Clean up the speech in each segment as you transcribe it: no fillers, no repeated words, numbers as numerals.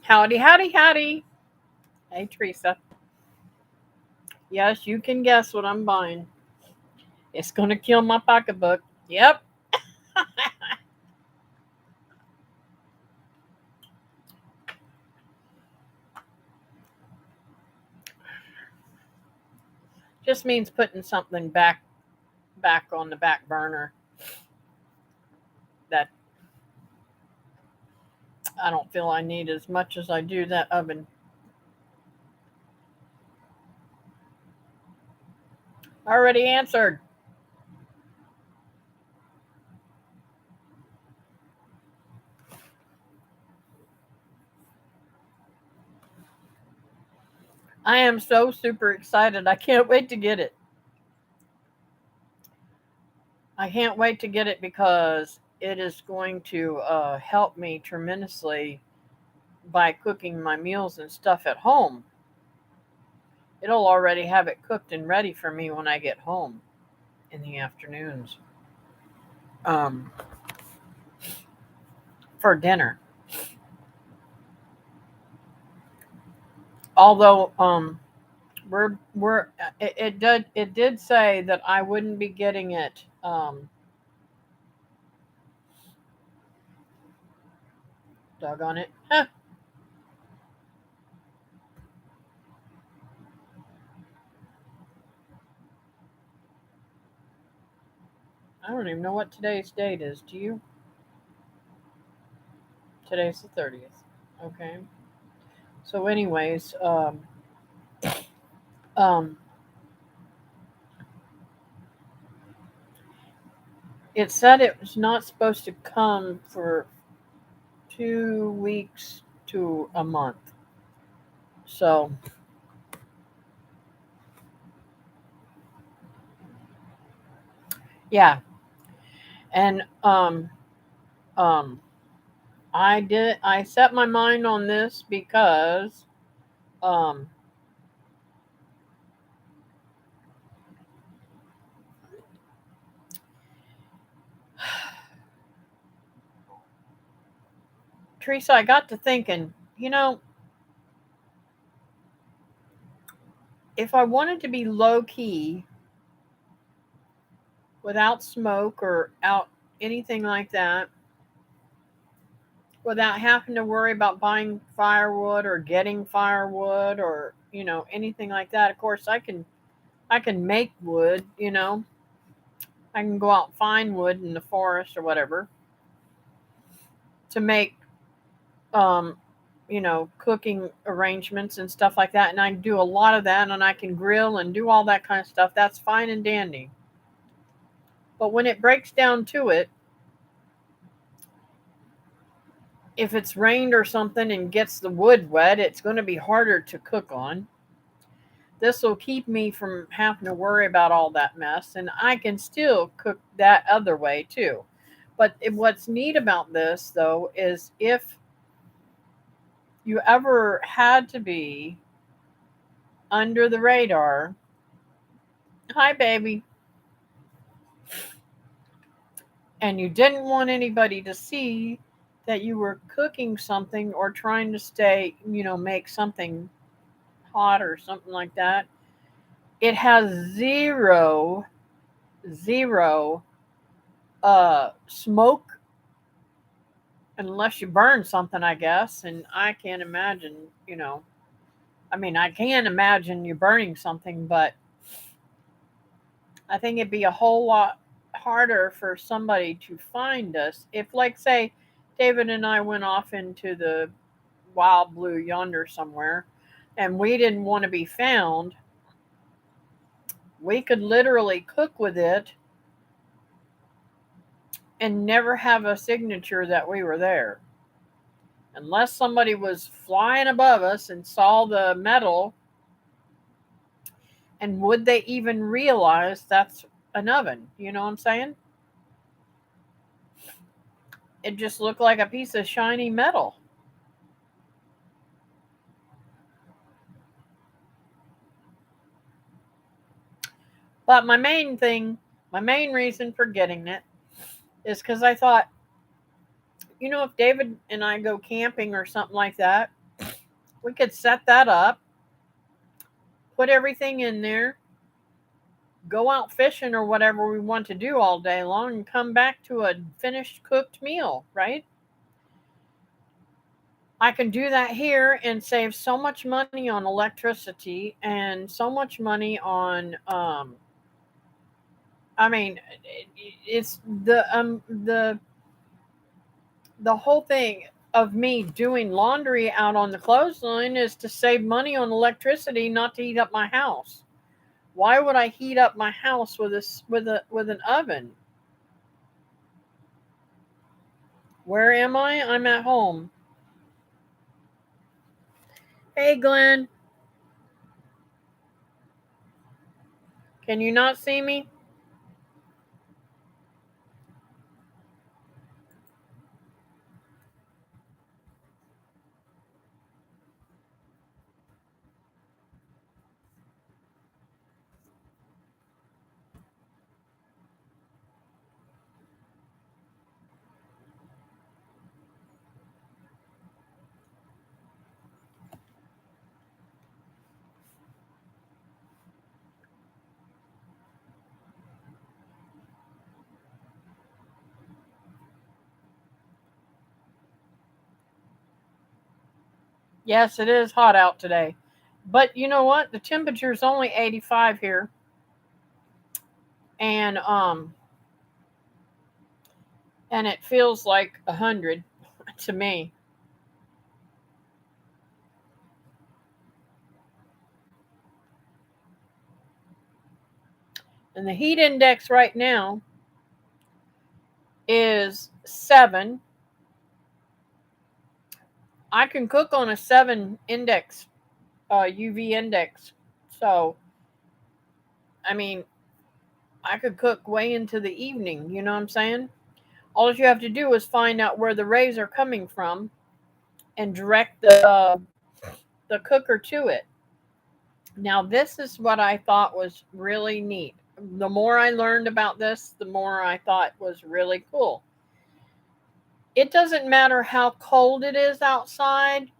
Howdy, howdy, howdy. Hey, Teresa. Yes, you can guess what I'm buying. It's going to kill my pocketbook. Yep. Just means putting something back on the back burner that I don't feel I need as much as I do that oven. Already answered. I am so super excited. I can't wait to get it. I can't wait to get it because it is going to help me tremendously by cooking my meals and stuff at home. It'll already have it cooked and ready for me when I get home in the afternoons um, for dinner. Although we're it did say that I wouldn't be getting it. Doggone it. Huh, I don't even know what today's date is. Do you? Today's the 30th. Okay. So, anyways, um, it said it was not supposed to come for 2 weeks to a month. So, yeah, and um, I set my mind on this because um, Teresa, I got to thinking, if I wanted to be low key without smoke or out anything like that, without having to worry about buying firewood or getting firewood or anything like that. Of course, I can make wood. I can go out and find wood in the forest or whatever to make um cooking arrangements and stuff like that, and I do a lot of that, and I can grill and do all that kind of stuff. That's fine and dandy. But when it breaks down to it, if it's rained or something and gets the wood wet, it's going to be harder to cook on. This will keep me from having to worry about all that mess, and I can still cook that other way too. But what's neat about this, though, is if you ever had to be under the radar, hi, baby, and you didn't want anybody to see that you were cooking something or trying to make something hot or something like that, it has zero smoke unless you burn something, I guess. And I can't imagine, you know, I mean, I can imagine you burning something, but I think it'd be a whole lot harder for somebody to find us if, like, say, David and I went off into the wild blue yonder somewhere and we didn't want to be found. We could literally cook with it and never have a signature that we were there. Unless somebody was flying above us and saw the metal, and would they even realize that's an oven? You know what I'm saying? It just looked like a piece of shiny metal. But my main thing, My main reason for getting it is because I thought, if David and I go camping or something like that, we could set that up, put everything in there, go out fishing or whatever we want to do all day long, and come back to a finished cooked meal, right? I can do that here and save so much money on electricity and so much money on I mean, it's the whole thing of me doing laundry out on the clothesline is to save money on electricity, not to heat up my house. Why would I heat up my house with an oven? Where am I? I'm at home. Hey, Glenn, can you not see me? Yes, it is hot out today. But you know what? The temperature is only 85 here. And and it feels like 100 to me. And the heat index right now is 7. I can cook on a 7 index, UV index. So, I mean, I could cook way into the evening. You know what I'm saying? All you have to do is find out where the rays are coming from and direct the cooker to it. Now, this is what I thought was really neat. The more I learned about this, the more I thought was really cool. It doesn't matter how cold it is outside.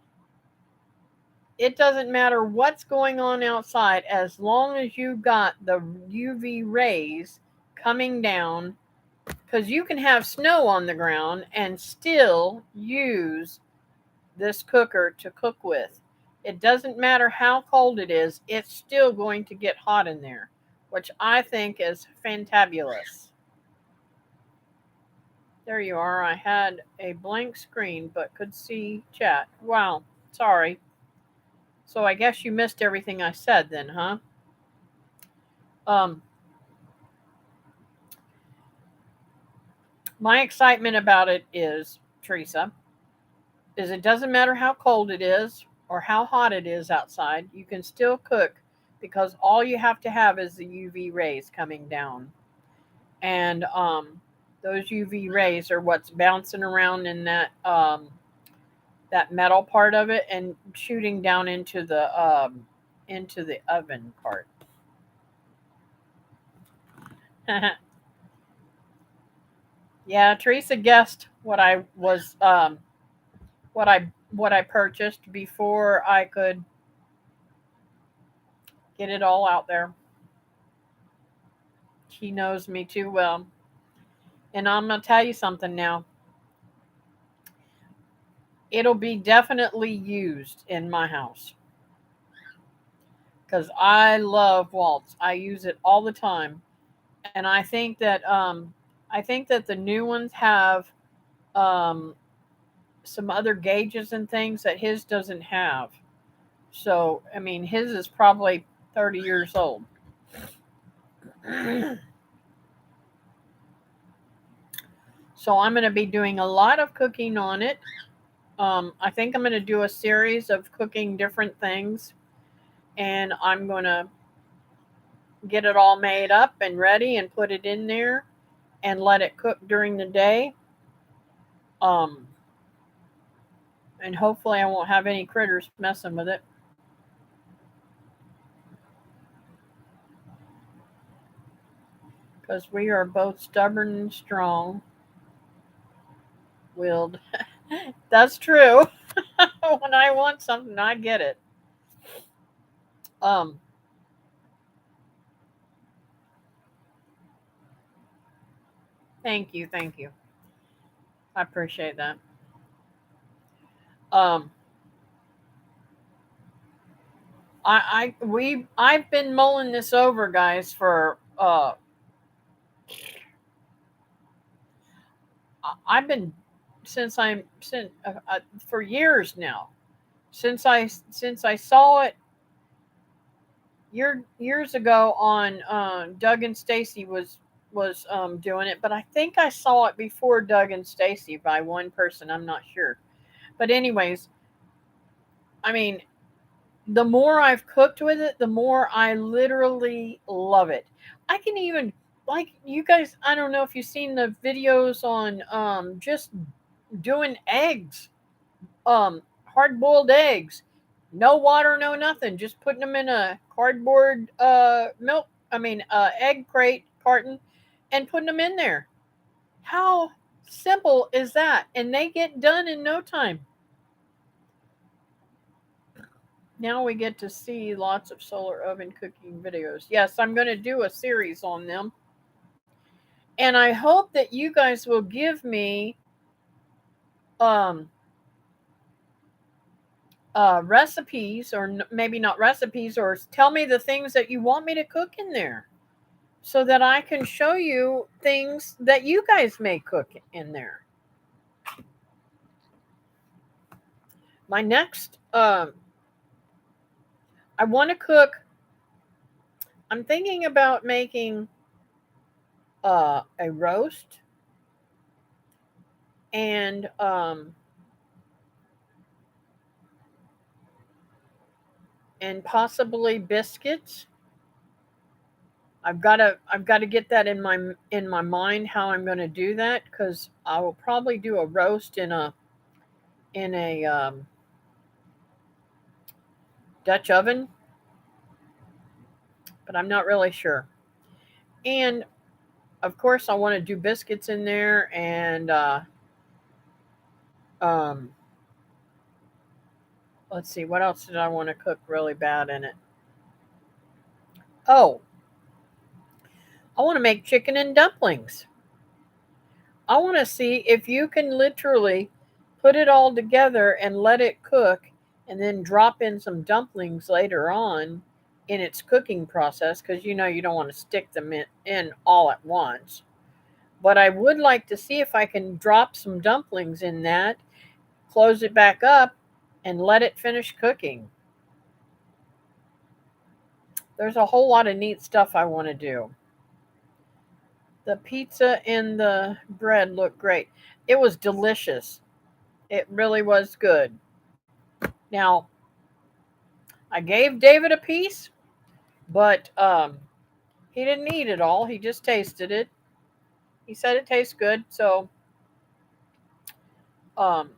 It doesn't matter what's going on outside, as long as you've got the UV rays coming down, because you can have snow on the ground and still use this cooker to cook with. It doesn't matter how cold it is, it's still going to get hot in there, which I think is fantabulous. There you are. I had a blank screen but could see chat. Wow, sorry. So I guess you missed everything I said then, huh? Um, my excitement about it is, Teresa, is it doesn't matter how cold it is or how hot it is outside, you can still cook because all you have to have is the UV rays coming down. And those UV rays are what's bouncing around in that metal part of it and shooting down into the oven part. Yeah, Teresa guessed what I was what I purchased before I could get it all out there. She knows me too well. And I'm going to tell you something now. It'll be definitely used in my house because I love Waltz. I use it all the time, and I think that the new ones have um, some other gauges and things that his doesn't have. So I mean, his is probably 30 years old. So I'm going to be doing a lot of cooking on it. I think I'm going to do a series of cooking different things, and I'm going to get it all made up and ready and put it in there and let it cook during the day. Um, and hopefully I won't have any critters messing with it. because we are both stubborn and strong willed. That's true. When I want something, I get it. Um, Thank you, thank you. I appreciate that. Um, I've been mulling this over, guys, for I've been since for years now. Since I saw it years ago on Doug and Stacy was doing it, but I think I saw it before Doug and Stacy by one person. I'm not sure, but anyways, I mean, the more I've cooked with it, the more I literally love it. I can even like you guys. I don't know if you've seen the videos on just doing eggs, hard boiled eggs, no water, no nothing, just putting them in a cardboard egg crate carton and putting them in there. How simple is that? And they get done in no time. Now we get to see lots of solar oven cooking videos. Yes, I'm going to do a series on them. And I hope that you guys will give me um, recipes, or maybe not recipes, or tell me the things that you want me to cook in there so that I can show you things that you guys may cook in there. My next, I want to cook, I'm thinking about making a roast and possibly biscuits. I've got to get that in my mind how I'm going to do that, because I will probably do a roast in a Dutch oven, but I'm not really sure. And of course, I want to do biscuits in there, and um, let's see, what else did I want to cook really bad in it? Oh, I want to make chicken and dumplings. I want to see if you can literally put it all together and let it cook and then drop in some dumplings later on in its cooking process, because you don't want to stick them in all at once. But I would like to see if I can drop some dumplings in that, close it back up, and let it finish cooking. There's a whole lot of neat stuff I want to do. The pizza and the bread look great. It was delicious. It really was good. Now, I gave David a piece, but he didn't eat it all. He just tasted it. He said it tastes good. So um,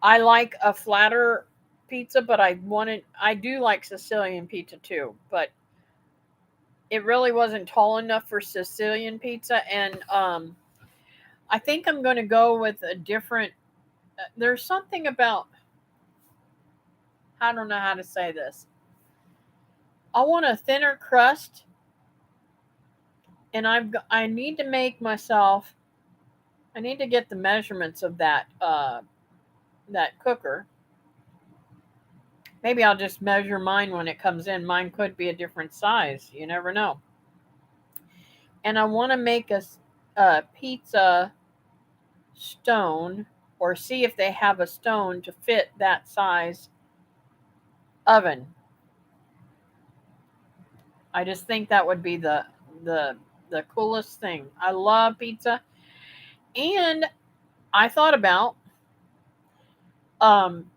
I like a flatter pizza, but I do like Sicilian pizza too, but it really wasn't tall enough for Sicilian pizza. And I think I'm going to go with a different. There's something about, I don't know how to say this. I want a thinner crust, and I need to make myself. I need to get the measurements of that cooker. Maybe I'll just measure mine when it comes in. Mine could be a different size. You never know. And I want to make a pizza stone, or see if they have a stone to fit that size oven. I just think that would be the the coolest thing. I love pizza, and I thought about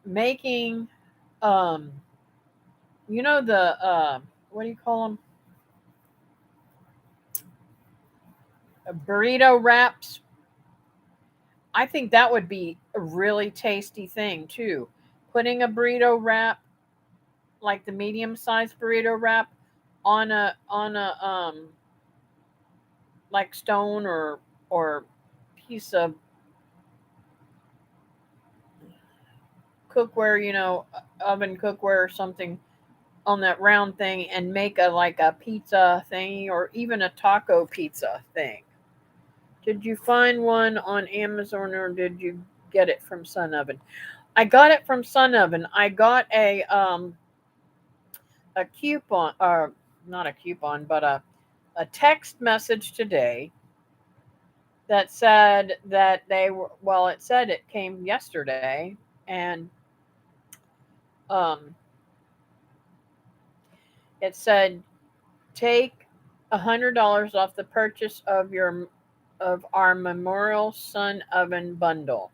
making um the what do you call them, burrito wraps. I think that would be a really tasty thing too. Putting a burrito wrap, like the medium sized burrito wrap, on a like stone or piece of cookware, oven cookware or something on that round thing and make a like a pizza thingy or even a taco pizza thing. Did you find one on Amazon or did you get it from Sun Oven? I got it from Sun Oven. I got a coupon, or not a coupon, but a text message today that said that they were, well, it said it came yesterday, and um, it said take $100 off the purchase of our Memorial Sun Oven bundle.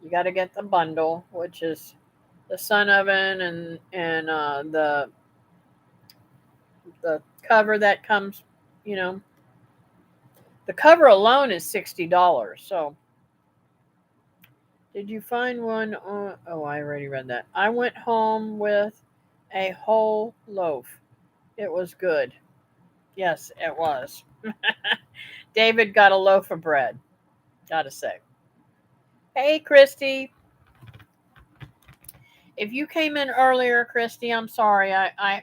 You got to get the bundle, which is the Sun Oven and the cover that comes. You know, the cover alone is $60. So, did you find one on? Oh, I already read that. I went home with a whole loaf. It was good. Yes, it was. David got a loaf of bread. Gotta say. Hey, Christy. If you came in earlier, Christy, I'm sorry.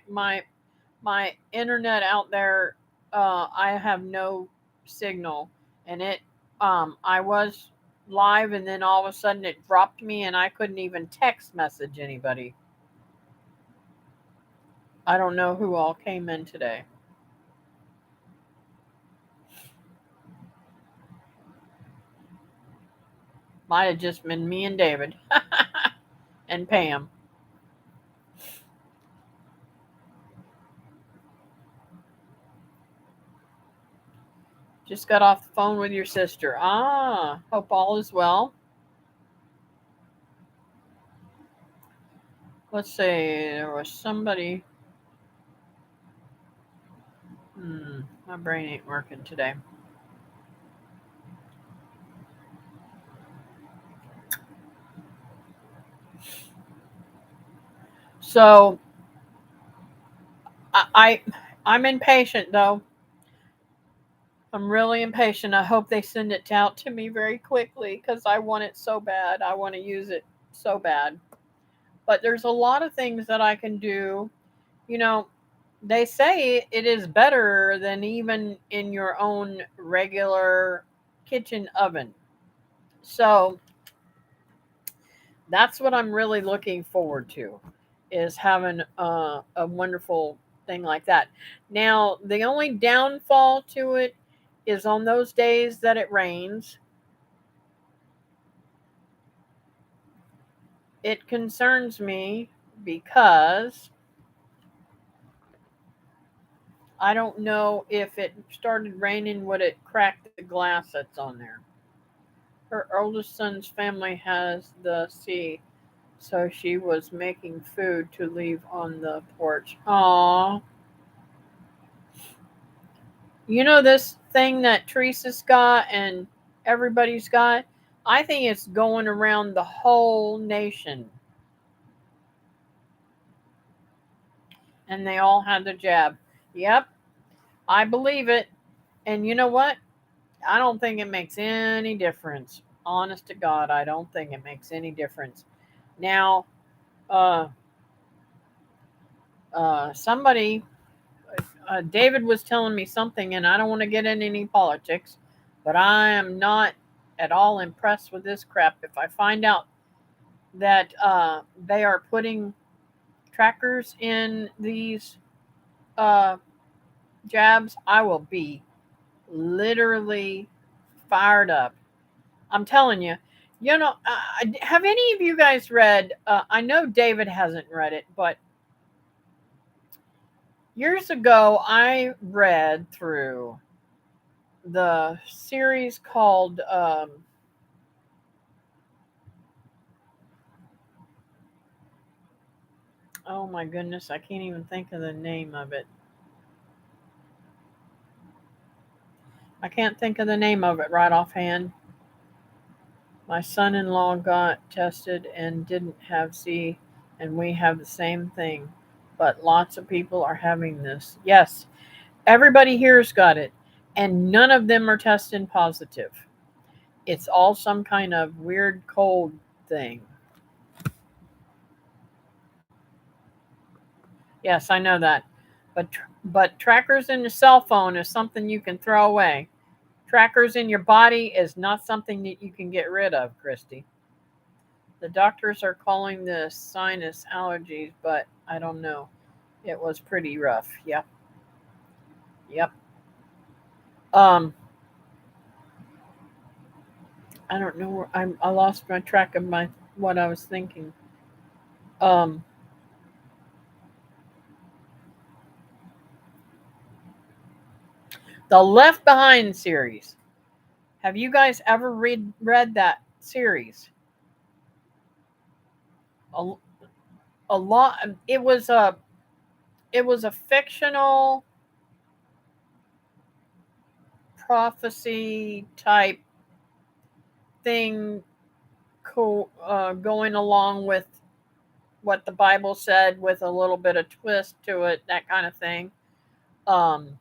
My internet out there, I have no signal, and I was live, and then all of a sudden it dropped me, and I couldn't even text message anybody. I don't know who all came in today. Might have just been me and David and Pam. Just got off the phone with your sister. Ah, hope all is well. Let's see. There was somebody. My brain ain't working today. So I'm impatient though. I'm really impatient. I hope they send it out to me very quickly because I want it so bad. I want to use it so bad. But there's a lot of things that I can do. You know, they say it is better than even in your own regular kitchen oven. So that's what I'm really looking forward to is having a wonderful thing like that. Now, the only downfall to it is on those days that it rains. It concerns me because I don't know if it started raining, would it crack the glass that's on there? Her oldest son's family has the sea, so she was making food to leave on the porch. Aww. You know this thing that Teresa's got and everybody's got? I think it's going around the whole nation. And they all had the jab. Yep, I believe it. And you know what? I don't think it makes any difference. Honest to God, I don't think it makes any difference. Now, uh, somebody, David was telling me something, and I don't want to get in any politics, but I am not at all impressed with this crap. If I find out that they are putting trackers in these uh, jabs, I will be literally fired up. I'm telling you. Have any of you guys read? I know David hasn't read it, but years ago I read through the series called oh my goodness, I can't even think of the name of it. I can't think of the name of it right offhand. My son-in-law got tested and didn't have C, and we have the same thing. but lots of people are having this. Yes, everybody here's got it, and none of them are testing positive. It's all some kind of weird cold thing. Yes, I know that. But trackers in your cell phone is something you can throw away. Trackers in your body is not something that you can get rid of, Christy. The doctors are calling this sinus allergies, but I don't know. It was pretty rough. Yep. Yep. Um I don't know where I lost my track of my what I was thinking. Um the Left Behind series. Have you guys ever read that series? A, a lot. It was a fictional prophecy type thing, going along with what the Bible said with a little bit of twist to it, that kind of thing. Um,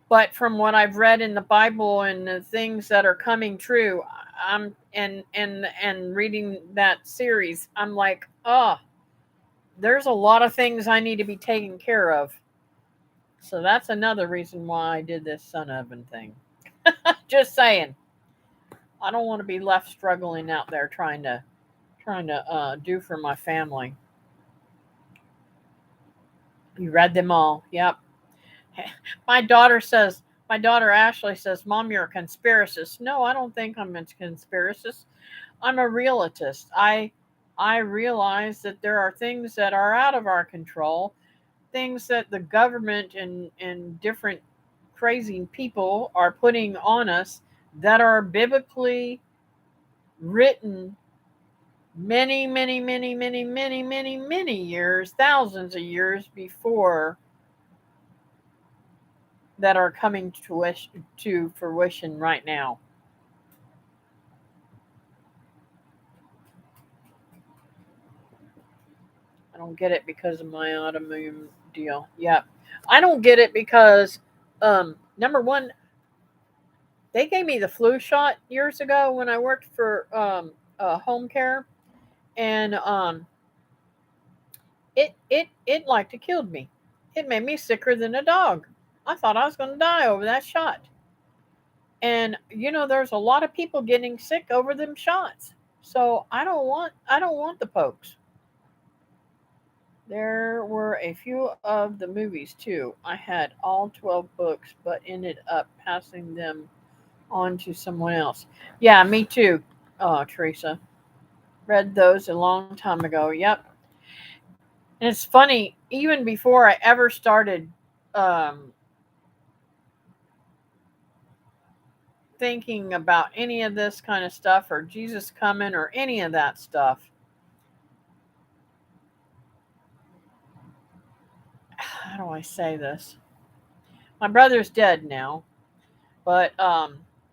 but from what I've read in the Bible and the things that are coming true, I'm and reading that series, I'm like, oh, there's a lot of things I need to be taken care of. So that's another reason why I did this son oven thing. Just saying, I don't want to be left struggling out there trying to do for my family. You read them all. Yep. My daughter says, my daughter Ashley says, Mom, you're a conspiracist. No, I don't think I'm a conspiracist. I'm a realist. I realize that there are things that are out of our control, things that the government and different crazy people are putting on us that are biblically written many, many, many, many, many, many, many years, thousands of years before, that are coming to fruition right now. I don't get it because of my autoimmune deal. Yeah, I don't get it because, number one, they gave me the flu shot years ago when I worked for home care, and it like to killed me. It made me sicker than a dog. I thought I was going to die over that shot. And there's a lot of people getting sick over them shots. So I don't want the pokes. There were a few of the movies too. I had all 12 books, but ended up passing them on to someone else. Yeah, me too, Teresa. Read those a long time ago. Yep. And it's funny, even before I ever started um, thinking about any of this kind of stuff or Jesus coming or any of that stuff, how do I say this? My brother's dead now, but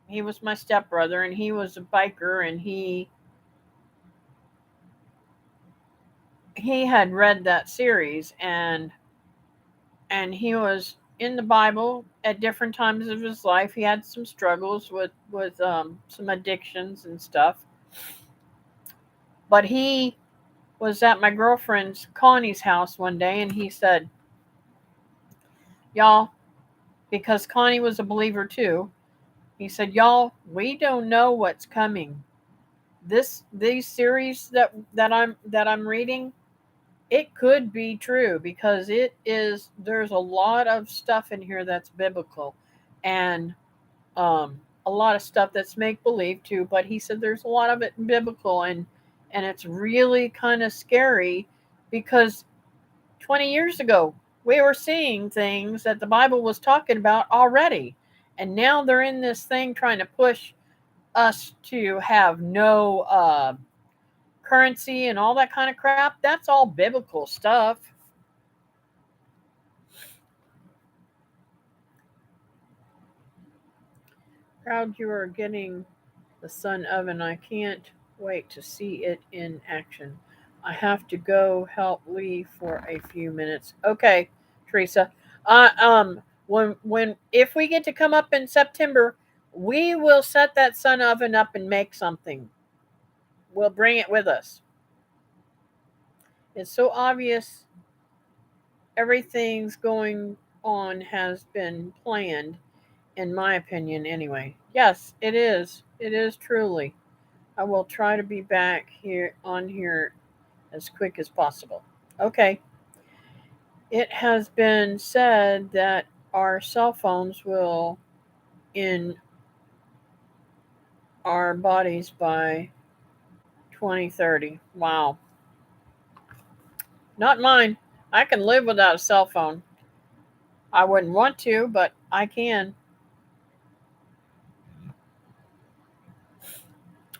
he was my stepbrother, and he was a biker, and he had read that series, and he was in the Bible at different times of his life. He had some struggles with some addictions and stuff, but he was at my girlfriend's Connie's house one day, and he said, "Y'all," because Connie was a believer too. He said, "Y'all, we don't know what's coming. These series that I'm reading, it could be true because there's a lot of stuff in here that's biblical, and a lot of stuff that's make believe too, but he said there's a lot of it biblical, and it's really kind of scary because 20 years ago we were seeing things that the Bible was talking about already, and now they're in this thing trying to push us to have no currency and all that kind of crap. That's all biblical stuff." Proud you are getting the sun oven. I can't wait to see it in action. I have to go help Lee for a few minutes. Okay, Teresa. When if we get to come up in September, we will set that sun oven up and make something. We'll bring it with us. It's so obvious everything's going on has been planned, in my opinion, anyway. Yes, it is. It is truly. I will try to be back here as quick as possible. Okay. It has been said that our cell phones will in our bodies by 2030. Wow. Not mine. I can live without a cell phone. I wouldn't want to, but I can.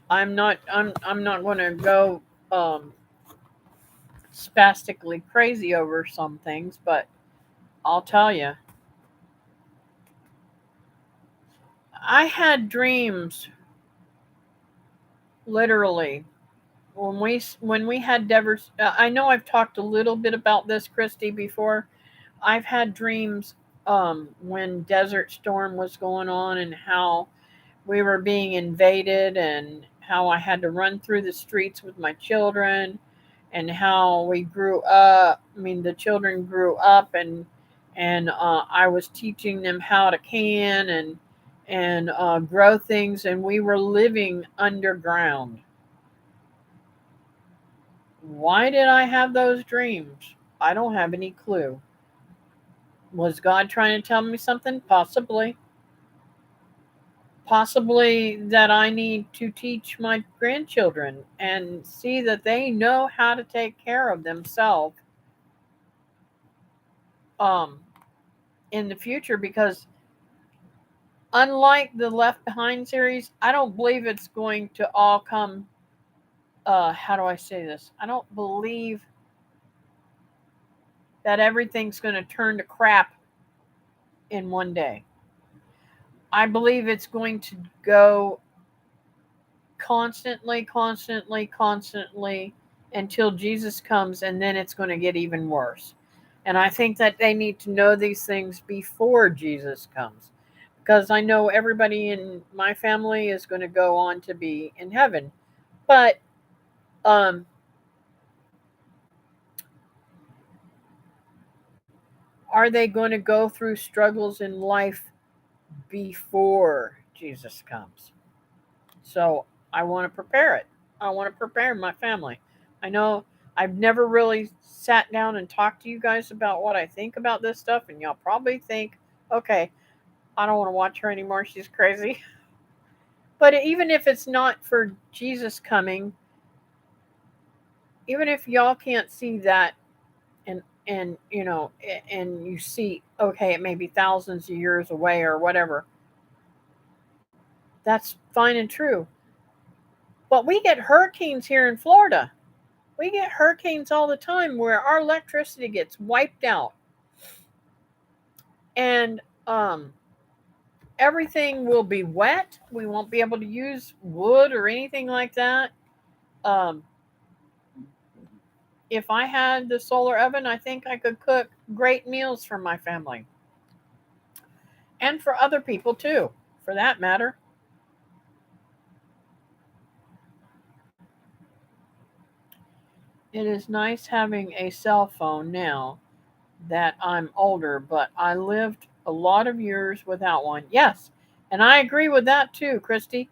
I'm not going to go um spastically crazy over some things, but I'll tell you. I had dreams literally when we had Devers. I know I've talked a little bit about this, Christy, before. I've had dreams when Desert Storm was going on and how we were being invaded and how I had to run through the streets with my children and how we grew up. I mean, the children grew up and I was teaching them how to can and grow things, and we were living underground. Why did I have those dreams? I don't have any clue. Was God trying to tell me something? Possibly. Possibly that I need to teach my grandchildren and see that they know how to take care of themselves um, in the future, because unlike the Left Behind series, I don't believe it's going to all come. How do I say this? I don't believe that everything's going to turn to crap in one day. I believe it's going to go constantly, constantly, constantly until Jesus comes, and then it's going to get even worse. And I think that they need to know these things before Jesus comes, because I know everybody in my family is going to go on to be in heaven. But um, are they going to go through struggles in life before Jesus comes? So I want to prepare it. I want to prepare my family. I know I've never really sat down and talked to you guys about what I think about this stuff, and y'all probably think, okay, I don't want to watch her anymore. She's crazy. But even if it's not for Jesus coming, even if y'all can't see that, and and you see, okay, it may be thousands of years away or whatever, that's fine and true. But we get hurricanes here in Florida. We get hurricanes all the time where our electricity gets wiped out, and everything will be wet. We won't be able to use wood or anything like that. Um, if I had the solar oven, I think I could cook great meals for my family and for other people too, for that matter. It is nice having a cell phone now that I'm older, but I lived a lot of years without one. Yes, and I agree with that too, Christy.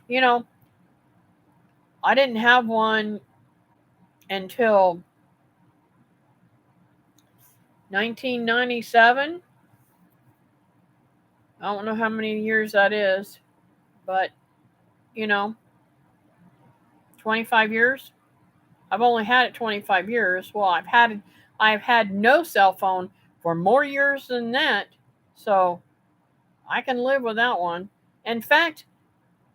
You know, I didn't have one until 1997. I don't know how many years that is, but you know, 25 years. I've only had it 25 years. Well, I've had no cell phone for more years than that, so I can live without one. In fact,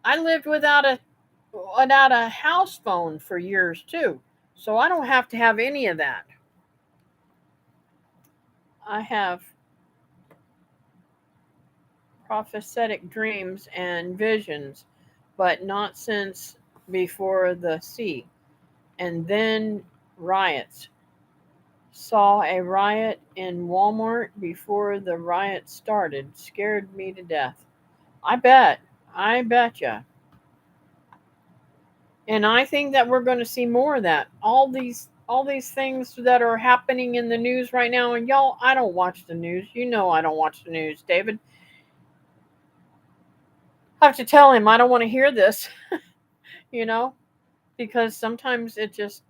I lived without a house phone for years too, so I don't have to have any of that. I have prophetic dreams and visions, but not since before the sea, and then riots. Saw a riot in Walmart before the riot started. Scared me to death. I bet. I betcha. And I think that we're going to see more of that. All these things that are happening in the news right now, and y'all, I don't watch the news. You know I don't watch the news, David. I have to tell him I don't want to hear this, you know, because sometimes it just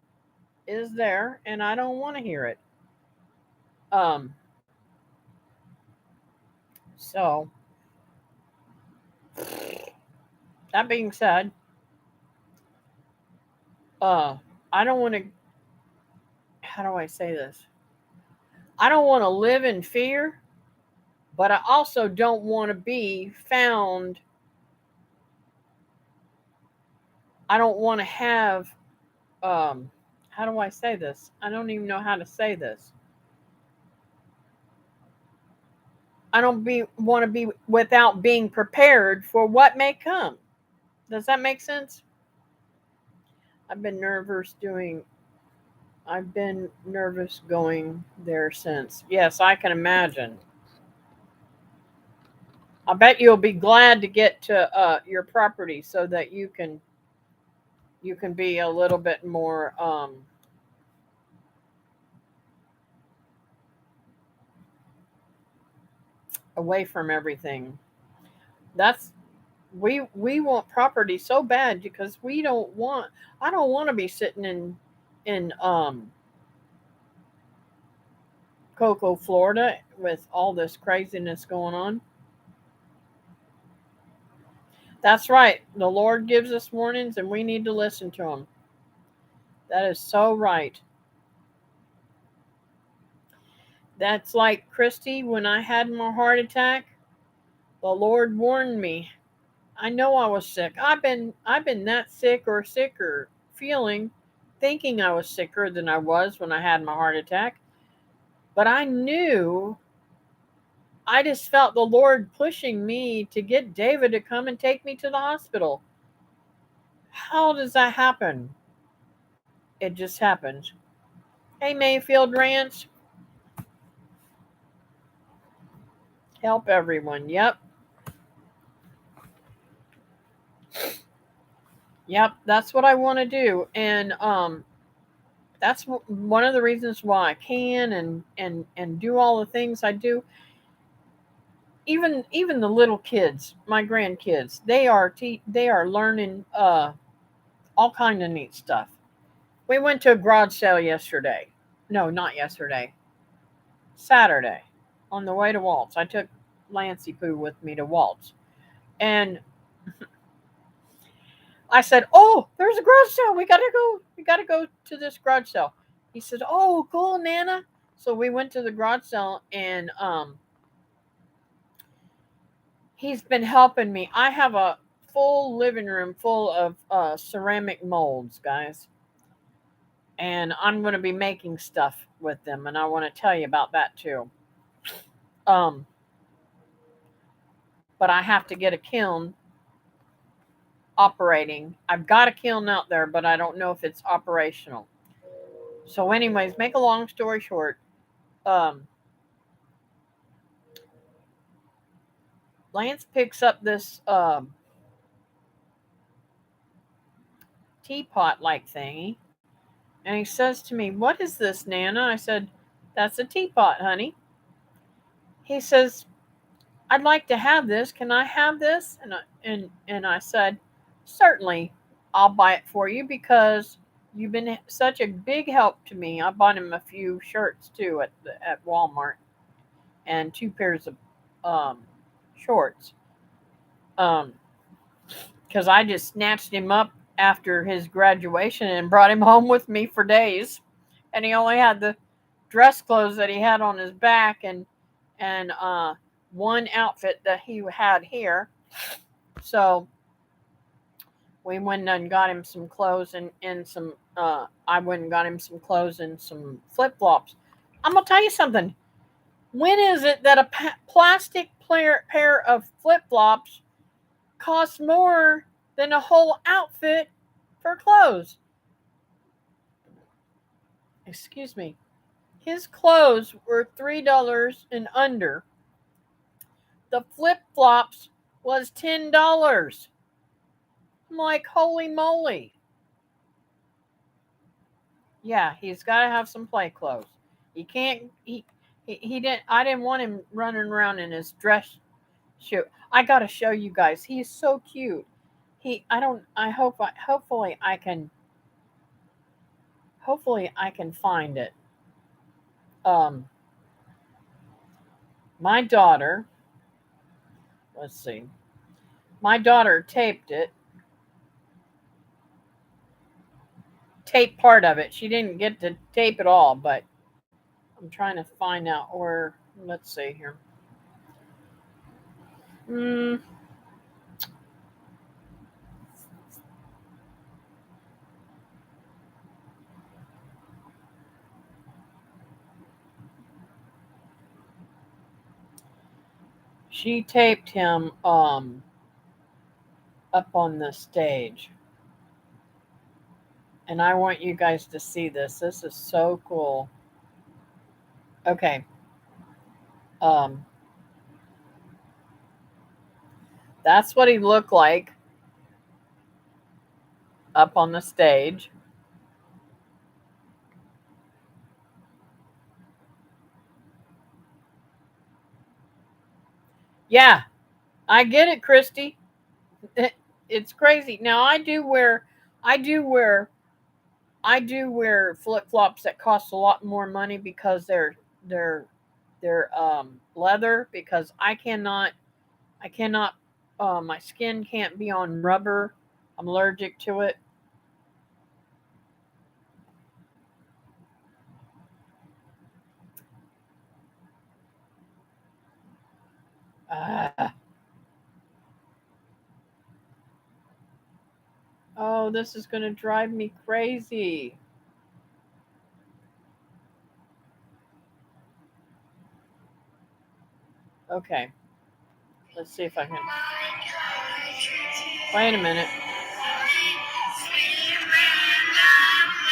is there and I don't want to hear it. Um so that being said, uh I don't want to, how do I say this? I don't want to live in fear, but I also don't want to be found, I don't want to have, um how do I say this? I don't even know how to say this. I don't be want to be without being prepared for what may come. Does that make sense? I've been nervous doing I've been nervous going there since. Yes, I can imagine. I bet you'll be glad to get to your property so that you can be a little bit more away from everything. That's we want property so bad because we don't want, I don't want to be sitting in Cocoa, Florida with all this craziness going on. That's right. The Lord gives us warnings and we need to listen to them. That is so right. That's like Christy when I had my heart attack. The Lord warned me. I know I was sick. I've been that sick or sicker, feeling, thinking I was sicker than I was when I had my heart attack. But I knew, I just felt the Lord pushing me to get David to come and take me to the hospital. How does that happen? It just happens. Hey, Mayfield Ranch, help everyone. Yep, yep. That's what I want to do, and that's one of the reasons why I can and do all the things I do. Even the little kids, my grandkids, they are learning all kind of neat stuff. We went to a garage sale yesterday. No, not yesterday. Saturday, on the way to Waltz. I took Lancey Poo with me to Waltz, and I said, "Oh, there's a garage sale. We gotta go. We gotta go to this garage sale." He said, "Oh, cool, Nana." So we went to the garage sale, and he's been helping me. I have a full living room full of ceramic molds, guys, and I'm going to be making stuff with them, and I want to tell you about that too. Um, but I have to get a kiln operating. I've got a kiln out there, but I don't know if it's operational. So, anyways, make a long story short, um, Lance picks up this teapot like thingy, and he says to me, "What is this, Nana?" I said, "That's a teapot, honey." He says, "I'd like to have this. Can I have this?" And I said, "Certainly, I'll buy it for you because you've been such a big help to me." I bought him a few shirts too at Walmart and two pairs of um, shorts. Um, because I just snatched him up after his graduation and brought him home with me for days, and he only had the dress clothes that he had on his back and one outfit that he had here. So we went and got him some clothes and some. I went and got him some clothes and some flip flops. I'm gonna tell you something. When is it that a plastic pair of flip flops costs more than a whole outfit for clothes. Excuse me. His clothes were $3 and under. The flip flops was $10. I'm like, holy moly. Yeah, he's got to have some play clothes. He can't. He didn't. I didn't want him running around in his dress shoe. I got to show you guys. He's so cute. He. I don't. I hope. Hopefully I can. Hopefully I can find it. Um. My daughter. Let's see. My daughter taped it. Taped part of it. She didn't get to tape it all, but I'm trying to find out where. Let's see here. Hmm. She taped him up on the stage. And I want you guys to see this. This is so cool. Okay. Um that's what he looked like up on the stage. Yeah, I get it, Christy. It's crazy. Now I do wear I do wear flip-flops that cost a lot more money because they're they're leather because I cannot my skin can't be on rubber. I'm allergic to it. Uh, oh, this is going to drive me crazy. Okay, let's see if I can. Wait a minute.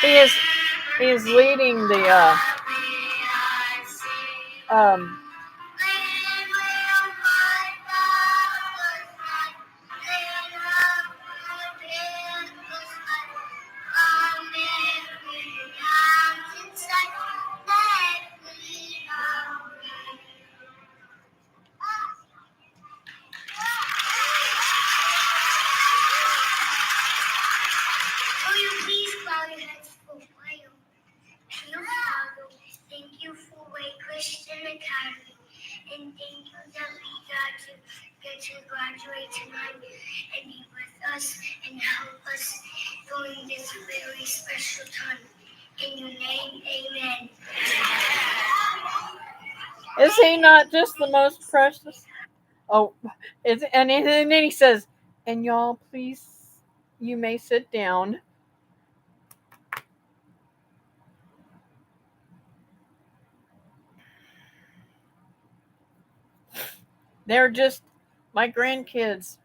He is he is leading the um Will you please bow your heads for a while? Dear Father, thank you for Way Christian Academy, and thank you that we got to get to graduate tonight and be with us and help us during this very special time. In your name, amen. is he not just the most precious? Oh, and then he says, and y'all please you may sit down. They're just my grandkids.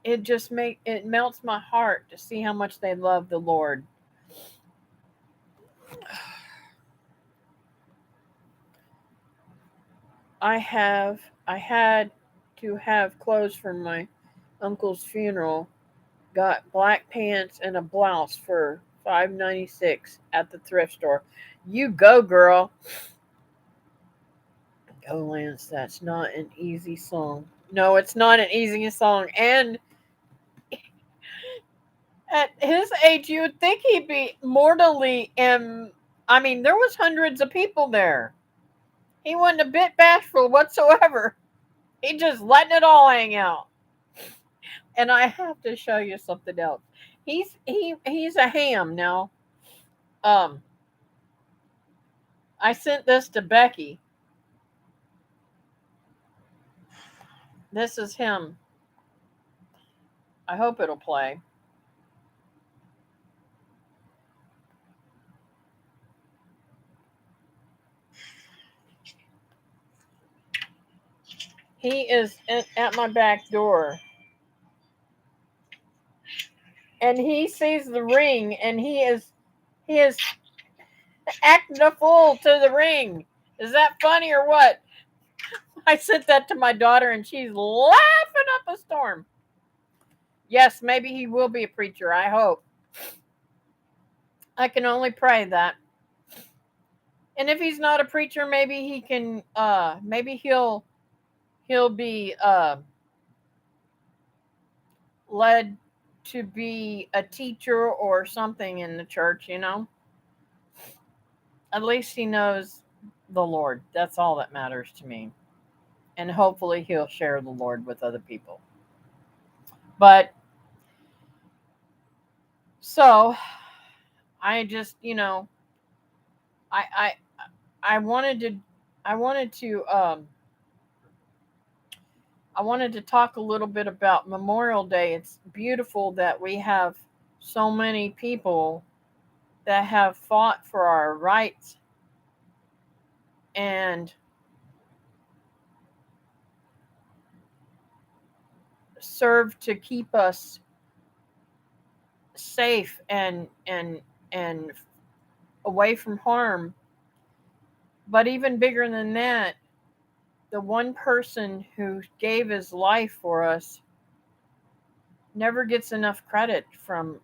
It melts my heart to see how much they love the Lord. I had to have clothes for my uncle's funeral. Got black pants and a blouse for $5.96 at the thrift store. You go, girl. Go, Lance. That's not an easy song. No, it's not an easy song. And at his age, you would think he'd be mortally. I mean, there was hundreds of people there. He wasn't a bit bashful whatsoever. He just letting it all hang out. And I have to show you something else. He's a ham now. Um, I sent this to Becky. This is him. I hope it'll play. He is at my back door. and he sees the ring, and he is acting a fool to the ring. Is that funny or what? I sent that to my daughter, and she's laughing up a storm. Yes, maybe he will be a preacher. I hope. I can only pray that. And if he's not a preacher, maybe he can. Maybe he'll be led to be a teacher or something in the church. At least he knows the Lord. That's all that matters to me. And hopefully he'll share the Lord with other people. But so I just, I I I wanted to I wanted to I wanted to talk a little bit about Memorial Day. It's beautiful that we have so many people that have fought for our rights and served to keep us safe and away from harm. But even bigger than that, the one person who gave his life for us never gets enough credit from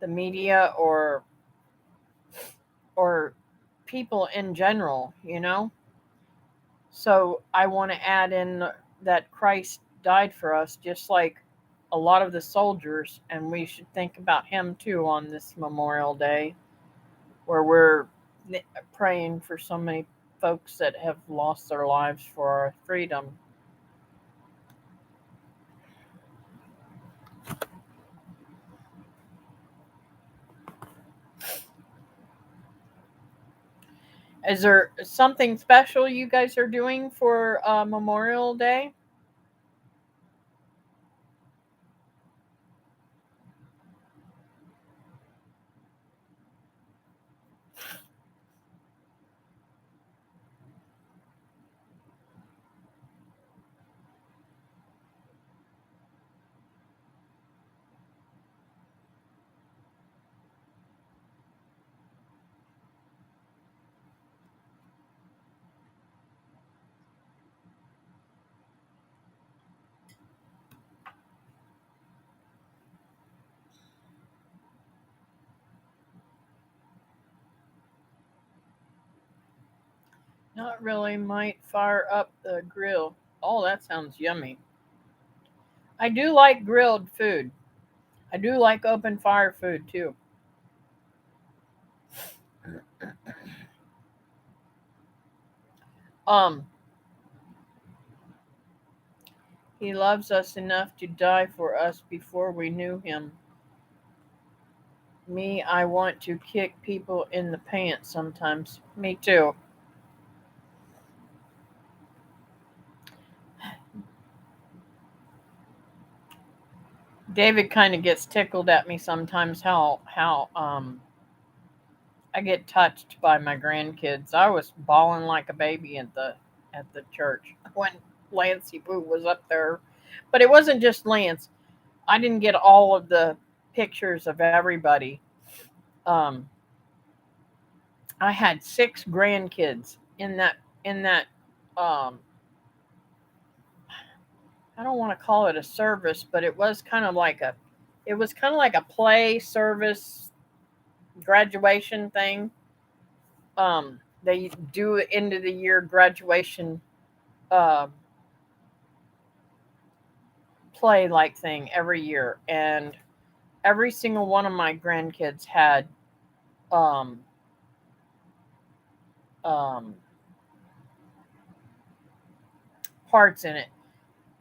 the media or people in general. So I want to add in that Christ died for us just like a lot of the soldiers, and we should think about him too on this Memorial Day where we're praying for so many folks that have lost their lives for our freedom. Is there something special you guys are doing for Memorial Day? Not really. Might fire up the grill. Oh, that sounds yummy. I do like grilled food. I do like open fire food too. Um, he loves us enough to die for us before we knew him. Me, I want to kick people in the pants sometimes. Me too. David kind of gets tickled at me sometimes how I get touched by my grandkids. I was bawling like a baby at the church when Lancey Boo was up there. But it wasn't just Lance. I didn't get all of the pictures of everybody. Um, I had six grandkids in that um, I don't want to call it a service, but it was kind of like a play service graduation thing. They do end of the year graduation uh, play like thing every year, and every single one of my grandkids had um, um, parts in it,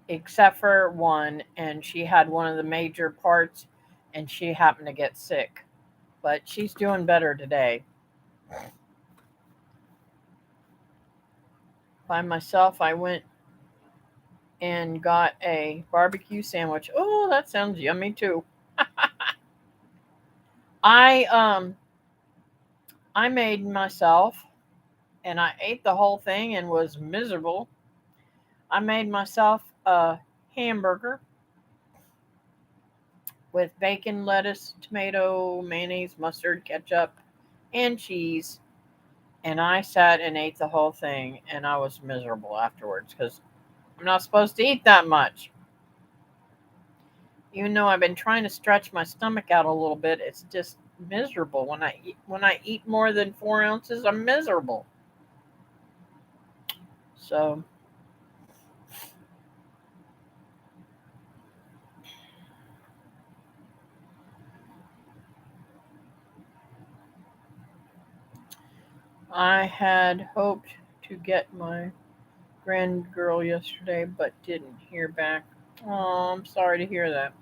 except for one, and she had one of the major parts, and she happened to get sick, but she's doing better today. By myself, I went and got a barbecue sandwich. Oh, that sounds yummy too. I made myself and I ate the whole thing and was miserable. I made myself a hamburger with bacon, lettuce, tomato, mayonnaise, mustard, ketchup, and cheese. And I sat and ate the whole thing, and I was miserable afterwards because I'm not supposed to eat that much. Even though I've been trying to stretch my stomach out a little bit, it's just miserable. When I eat more than 4 ounces, I'm miserable. So I had hoped to get my grand girl yesterday, but didn't hear back. Oh, I'm sorry to hear that.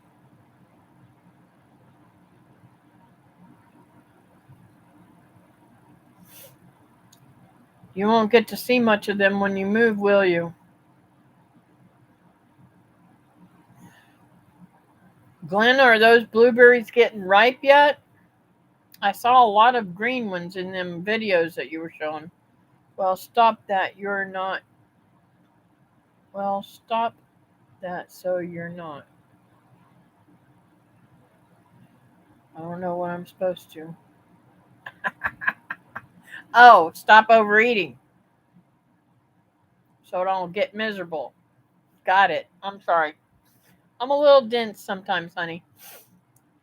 You won't get to see much of them when you move, will you? Glenn, are those blueberries getting ripe yet? I saw a lot of green ones in them videos that you were showing. Well, stop that. You're not. Well, stop that so you're not. I don't know what I'm supposed to. Oh, stop overeating so don't get miserable. Got it. I'm sorry. I'm a little dense sometimes, honey.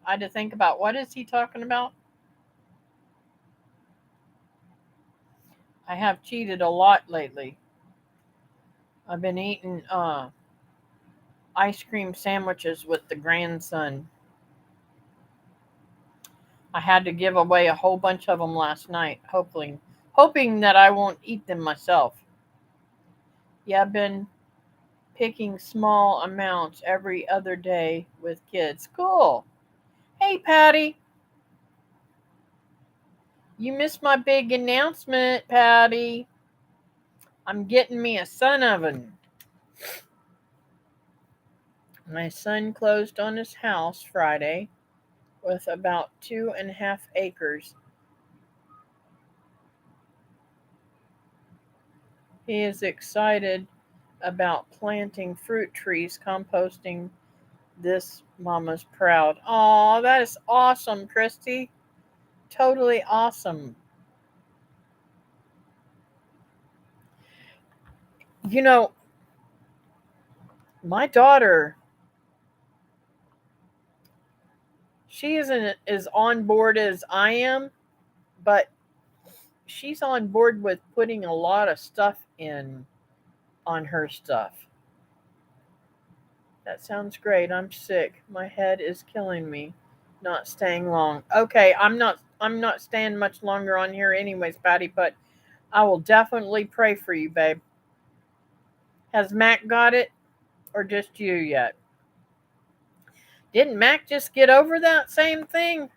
I had to think about what is he talking about? I have cheated a lot lately. I've been eating ice cream sandwiches with the grandson. I had to give away a whole bunch of them last night, hoping that I won't eat them myself. Yeah, I've been picking small amounts every other day with kids. Cool. Hey, Patty, you missed my big announcement, Patty. I'm getting me a sun oven. My son closed on his house Friday with about 2.5 acres. He is excited about planting fruit trees, composting. This mama's proud. Oh, that is awesome, Christy. Totally awesome. You know, my daughter, she isn't as on board as I am, but she's on board with putting a lot of stuff in on her stuff. That sounds great. I'm sick. My head is killing me. Not staying long. Okay, I'm not staying much longer on here anyways, Patty, but I will definitely pray for you, babe. Has Mac got it or just you yet? Didn't Mac just get over that same thing?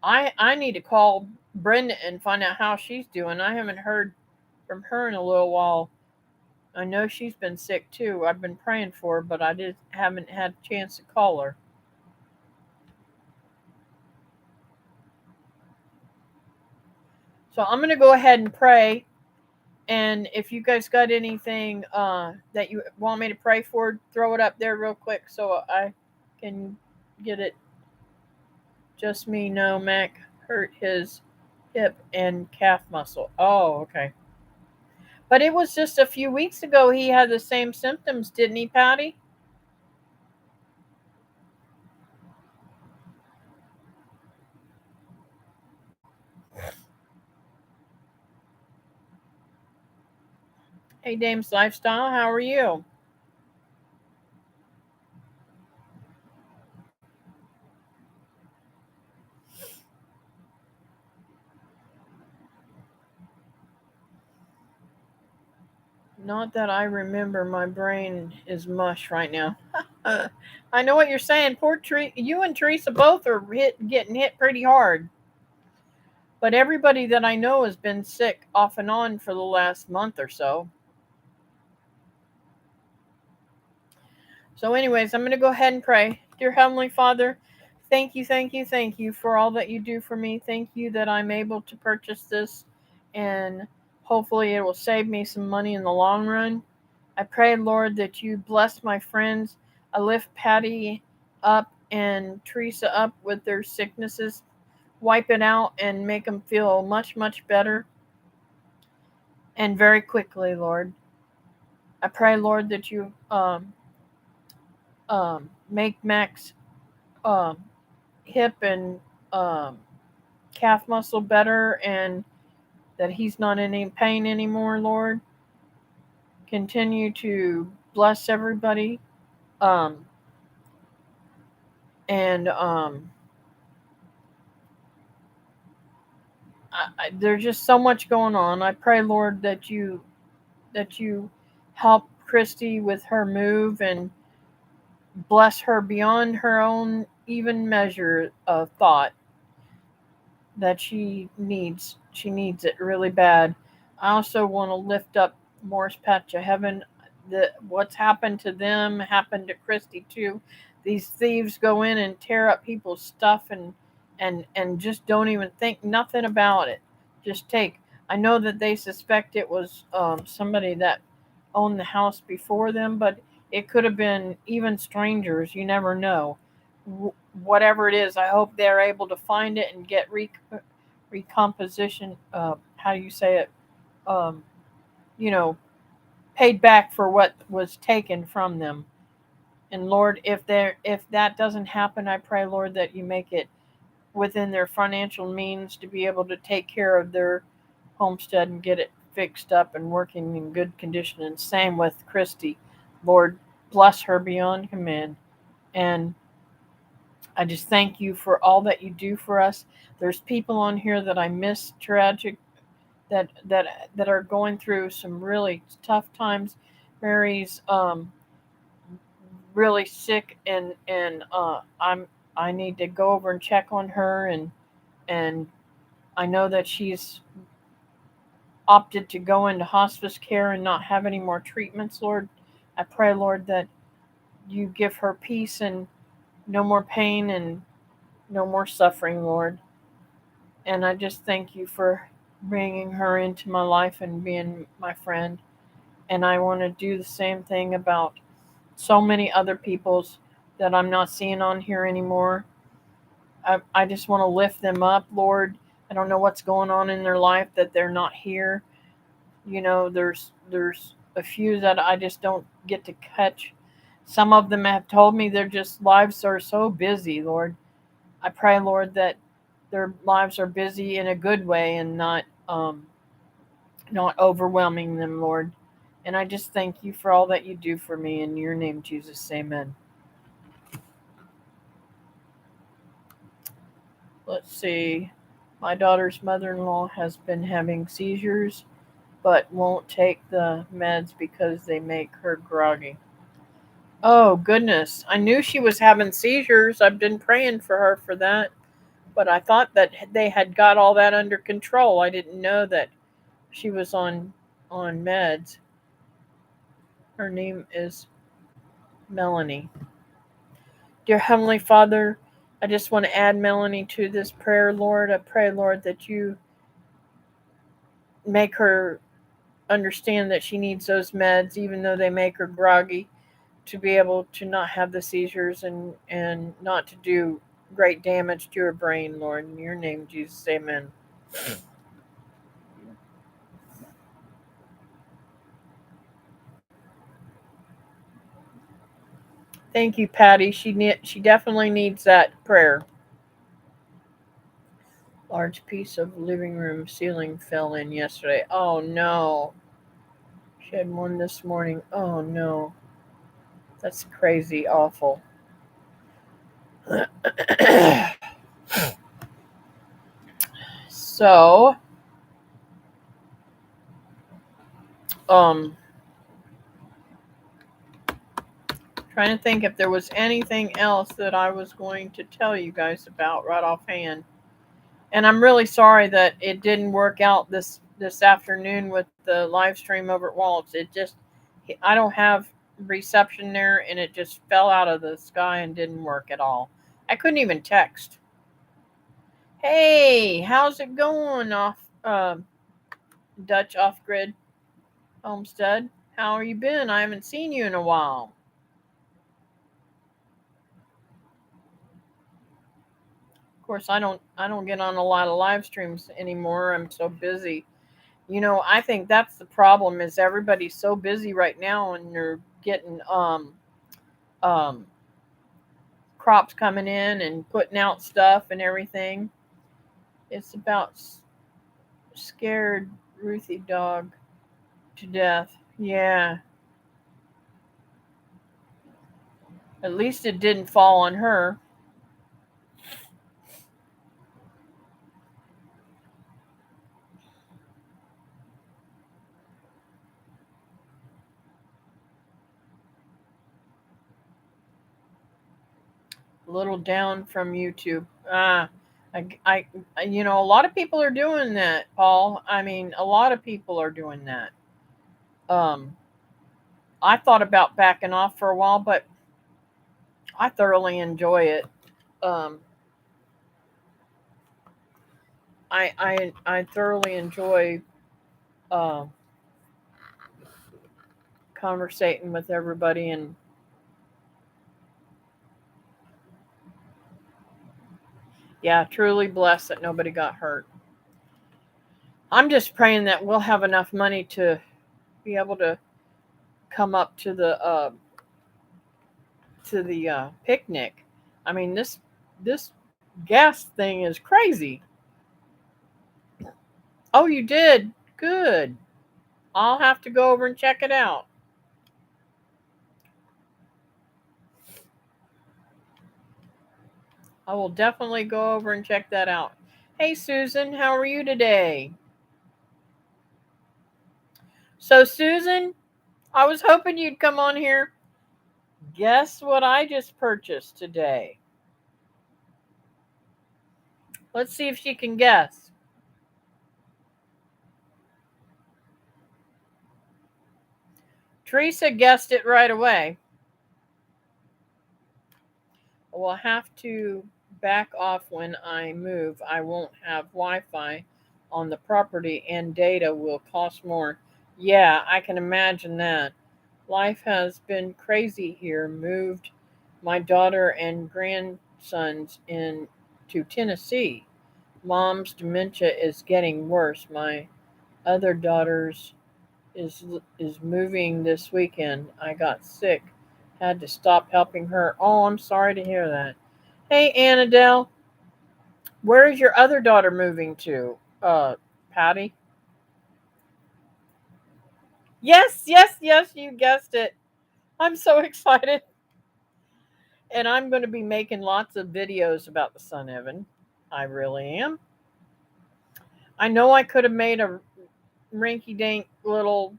I need to call Brenda and find out how she's doing. I haven't heard from her in a little while. I know she's been sick too. I've been praying for her, but I just haven't had a chance to call her. So I'm gonna go ahead and pray. And if you guys got anything that you want me to pray for, throw it up there real quick so I can get it. Just me, no, Mac hurt his hip and calf muscle. Oh, okay. But it was just a few weeks ago he had the same symptoms, didn't he, Patty? Hey, Dame's Lifestyle, how are you? Not that I remember. My brain is mush right now. I know what you're saying. Poor you and Teresa both are getting hit pretty hard. But everybody that I know has been sick off and on for the last month or so. So, anyways, I'm going to go ahead and pray. Dear Heavenly Father, thank you, thank you, thank you for all that you do for me. Thank you that I'm able to purchase this and Hopefully, it will save me some money in the long run. I pray, Lord, that you bless my friends. I lift Patty up and Teresa up with their sicknesses. Wipe it out and make them feel much, much better and very quickly, Lord. I pray, Lord, that you make Max um, hip and um, calf muscle better and that he's not in any pain anymore, Lord. Continue to bless everybody. Um, and there's just so much going on. I pray, Lord, that you help Christy with her move and bless her beyond her own even measure of thought that she needs. She needs it really bad. I also want to lift up Morris Patch of Heaven. What's happened to them happened to Christy too. These thieves go in and tear up people's stuff and just don't even think nothing about it. Just take. I know that they suspect it was somebody that owned the house before them, but it could have been even strangers. You never know. Whatever it is, I hope they're able to find it and get recomposition. How do you say it? Um, you know, paid back for what was taken from them. And Lord, if that doesn't happen, I pray, Lord, that you make it within their financial means to be able to take care of their homestead and get it fixed up and working in good condition. And same with Christy. Lord, bless her beyond command. And I just thank you for all that you do for us. There's people on here that I miss tragic that are going through some really tough times. Mary's really sick and I need to go over and check on her and I know that she's opted to go into hospice care and not have any more treatments, Lord. I pray, Lord, that you give her peace and no more pain and no more suffering, Lord. And I just thank you for bringing her into my life and being my friend. And I want to do the same thing about so many other people's that I'm not seeing on here anymore. I just want to lift them up, Lord. I don't know what's going on in their life that they're not here. There's a few that I just don't get to catch. Some of them have told me their just lives are so busy, Lord. I pray, Lord, that their lives are busy in a good way and not overwhelming them, Lord. And I just thank you for all that you do for me. In your name, Jesus, amen. Let's see. My daughter's mother in law has been having seizures, but won't take the meds because they make her groggy. Oh, goodness. I knew she was having seizures. I've been praying for her for that. But I thought that they had got all that under control. I didn't know that she was on meds. Her name is Melanie. Dear Heavenly Father, I just want to add Melanie to this prayer, Lord. I pray, Lord, that you make her understand that she needs those meds, even though they make her groggy, to be able to not have the seizures and not to do great damage to her brain, Lord. In your name, Jesus, amen. Thank you, Patty. She definitely needs that prayer. Large piece of living room ceiling fell in yesterday. Oh no. She had one this morning. Oh no. That's crazy awful. So, um trying to think if there was anything else that I was going to tell you guys about right offhand. And I'm really sorry that it didn't work out this afternoon with the live stream over at Waltz. It just I don't have reception there, and it just fell out of the sky and didn't work at all. I couldn't even text. Hey, how's it going? Off. Dutch Off Grid Homestead. How are you been? I haven't seen you in a while. Of course, I don't get on a lot of live streams anymore. I'm so busy. I think that's the problem is everybody's so busy right now and they're getting um crops coming in and putting out stuff and everything. It's about scared Ruthie dog to death. Yeah. At least it didn't fall on her. A little down from YouTube. A lot of people are doing that, Paul. I mean, a lot of people are doing that. Um, I thought about backing off for a while, but I thoroughly enjoy it. Um, I thoroughly enjoy uh, conversating with everybody, and yeah, truly blessed that nobody got hurt. I'm just praying that we'll have enough money to be able to come up to the picnic. I mean, this gas thing is crazy. Oh, you did? Good. I'll have to go over and check it out. I will definitely go over and check that out. Hey, Susan, how are you today? So, Susan, I was hoping you'd come on here. Guess what I just purchased today? Let's see if she can guess. Teresa guessed it right away. We'll have to back off when I move. I won't have Wi Fi on the property and data will cost more. Yeah, I can imagine that. Life has been crazy here. Moved my daughter and grandsons in to Tennessee. Mom's dementia is getting worse. My other daughter's is is moving this weekend. I got sick. Had to stop helping her. Oh, I'm sorry to hear that. Hey, Annadelle, where is your other daughter moving to? Patty? Yes, yes, yes, you guessed it. I'm so excited. And I'm going to be making lots of videos about the Sun Evan. I really am. I know I could have made a rinky dink little,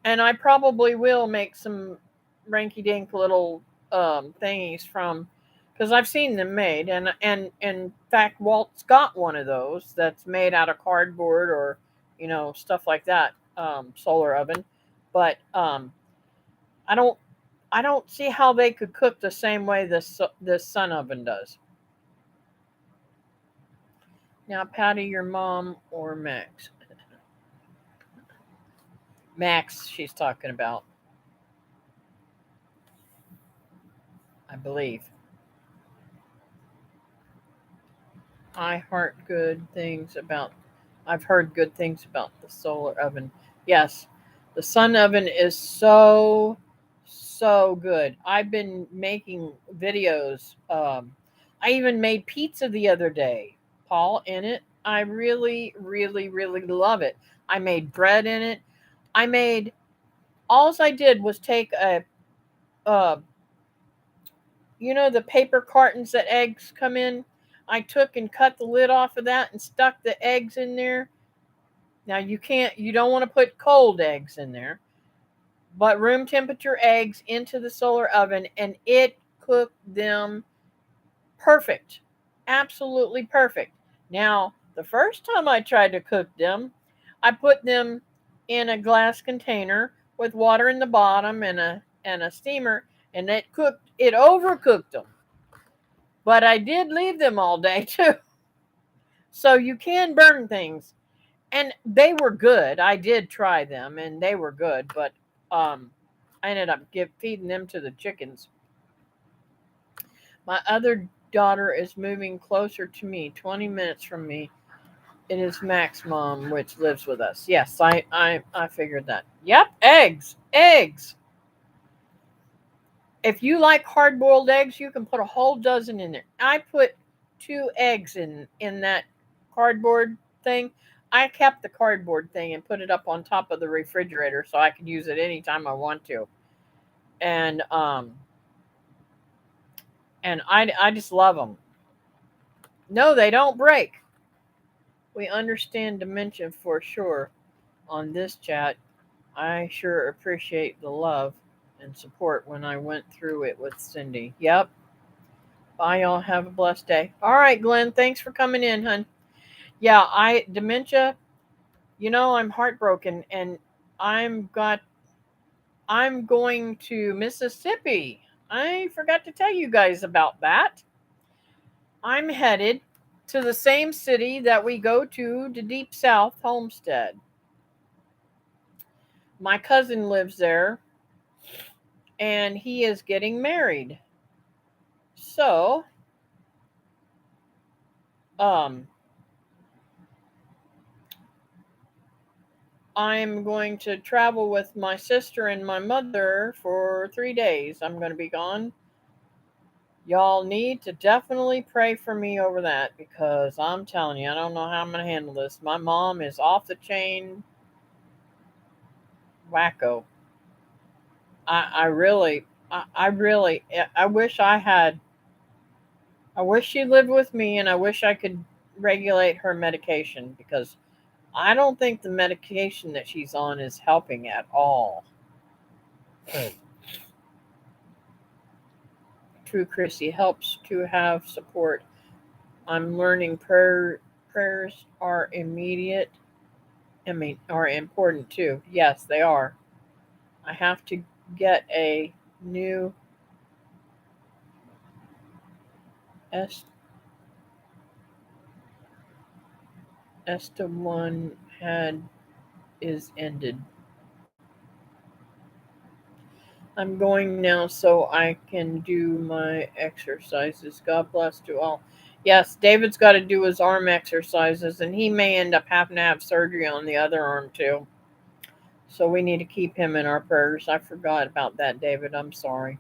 and I probably will make some rinky dink little thingies from, because I've seen them made, and in fact, Walt's got one of those that's made out of cardboard or stuff like that, solar oven, but I don't I don't see how they could cook the same way this sun oven does. Now, Patty, your mom or Max? Max, she's talking about, I believe. I heard good things about. I've heard good things about the solar oven. Yes, the sun oven is so good. I've been making videos. I even made pizza the other day, Paul, in it. I really, really, really love it. I made bread in it. I made. All I did was take uh, the paper cartons that eggs come in. I took and cut the lid off of that and stuck the eggs in there. Now you don't want to put cold eggs in there, but room temperature eggs into the solar oven and it cooked them perfect. Absolutely perfect. Now, the first time I tried to cook them, I put them in a glass container with water in the bottom and a steamer, and it overcooked them. But I did leave them all day too. So you can burn things, and they were good. I did try them, and they were good, but um, I ended up feeding them to the chickens. My other daughter is moving closer to me, 20 minutes from me. It is Mac's mom, which lives with us. Yes, I figured that. Yep, eggs, eggs. If you like hard boiled eggs, you can put a whole dozen in there. I put 2 eggs in that cardboard thing. I kept the cardboard thing and put it up on top of the refrigerator so I can use it anytime I want to. And I just love them. No, they don't break. We understand dementia for sure on this chat. I sure appreciate the love and support when I went through it with Cindy. Yep. Bye, y'all. Have a blessed day. All right, Glenn. Thanks for coming in, hun. Yeah, dementia. I'm heartbroken, and I'm got. I'm going to Mississippi. I forgot to tell you guys about that. I'm headed to the same city that we go to, the Deep South, Homestead. My cousin lives there, and he is getting married. So, um, I'm going to travel with my sister and my mother for 3 days. I'm going to be gone. Y'all need to definitely pray for me over that because I'm telling you, I don't know how I'm going to handle this. My mom is off the chain wacko. I really, I really, I wish I had, I wish she lived with me and I wish I could regulate her medication because I don't think the medication that she's on is helping at all. True, Chrissy, helps to have support. I'm learning prayers are immediate. I mean, are important too. Yes, they are. I have to get a new est Esta one had is ended. I'm going now so I can do my exercises. God bless to all. Yes, David's got to do his arm exercises, and he may end up having to have surgery on the other arm too. So we need to keep him in our prayers. I forgot about that, David. I'm sorry.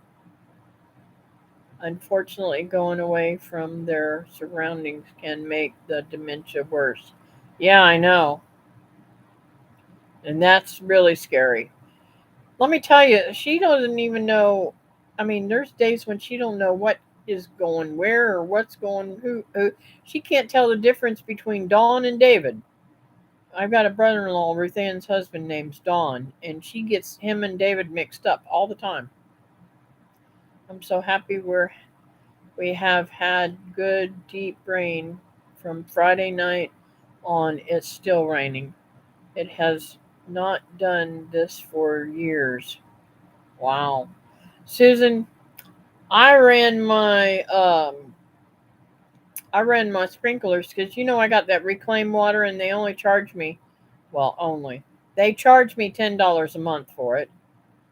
Unfortunately, going away from their surroundings can make the dementia worse. Yeah, I know. And that's really scary. Let me tell you, she doesn't even know. I mean, there's days when she don't know what is going where or what's going who. She can't tell the difference between Dawn and David. I've got a brother-in-law, Ruth Ann's husband, name's Dawn, and she gets him and David mixed up all the time. I'm so happy we have had good deep rain from Friday night on. It's still raining. It has not done this for years. Wow. Susan, I ran my I ran my sprinklers because I got that reclaimed water and they only charge me, well, only they charge me $10 a month for it,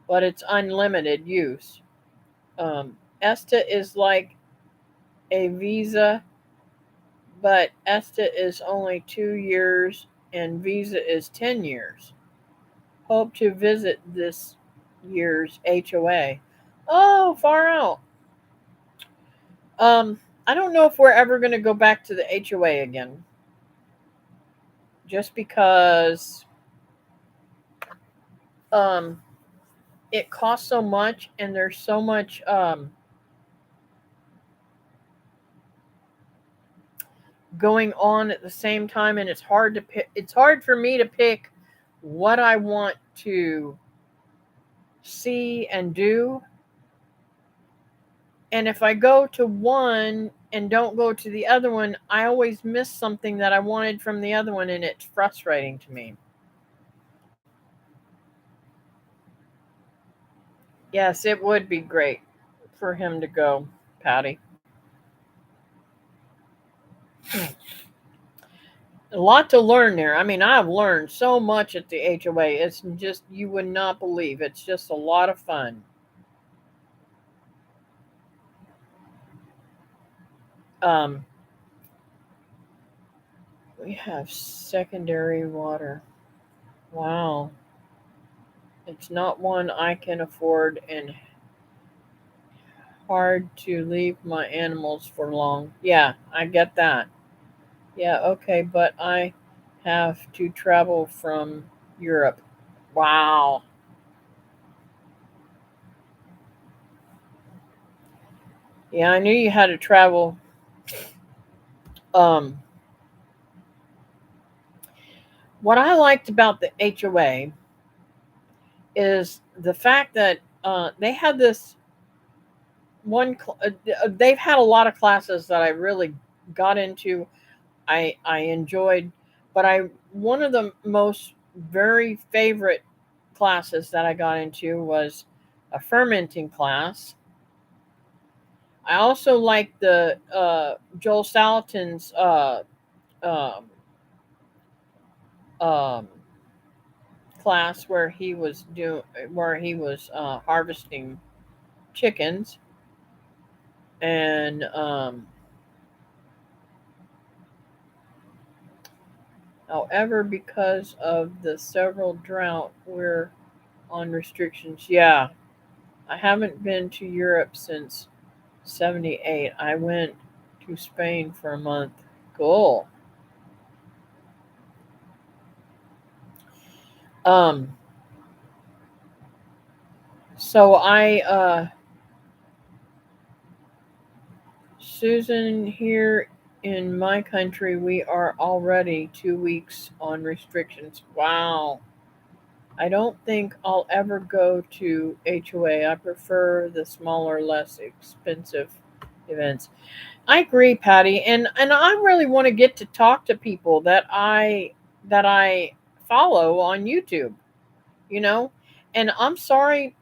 but it's unlimited use. Esta is like a Visa, but Esta is only 2 years and Visa is 10 years. Hope to visit this year's HOA. Oh, far out. I don't know if we're ever going to go back to the HOA again. Just because um, it costs so much and there's so much going on at the same time, and it's hard to pick. It's hard for me to pick what I want to see and do. And if I go to one and don't go to the other one, I always miss something that I wanted from the other one, and it's frustrating to me. Yes, it would be great for him to go, Patty. A lot to learn there. I mean, I've learned so much at the HOA. It's just, you would not believe. It's just a lot of fun. Um, we have secondary water. Wow. It's not one I can afford and hard to leave my animals for long. Yeah, I get that. Yeah, okay, but I have to travel from Europe. Wow. Yeah, I knew you had to travel. Um, what I liked about the HOA is the fact that they had this they've had a lot of classes that I really got into. I enjoyed, but I one of the most very favorite classes that I got into was a fermenting class. I also like the Joel Salatin's um, um, class where he was harvesting chickens, and however, because of the several drought, we're on restrictions. Yeah, I haven't been to Europe since '78. I went to Spain for a month. Cool. Um, so Susan, here in my country, we are already 2 weeks on restrictions. Wow. I don't think I'll ever go to HOA. I prefer the smaller, less expensive events. I agree, Patty, and I really want to get to talk to people that I follow on YouTube. You know, and I'm sorry,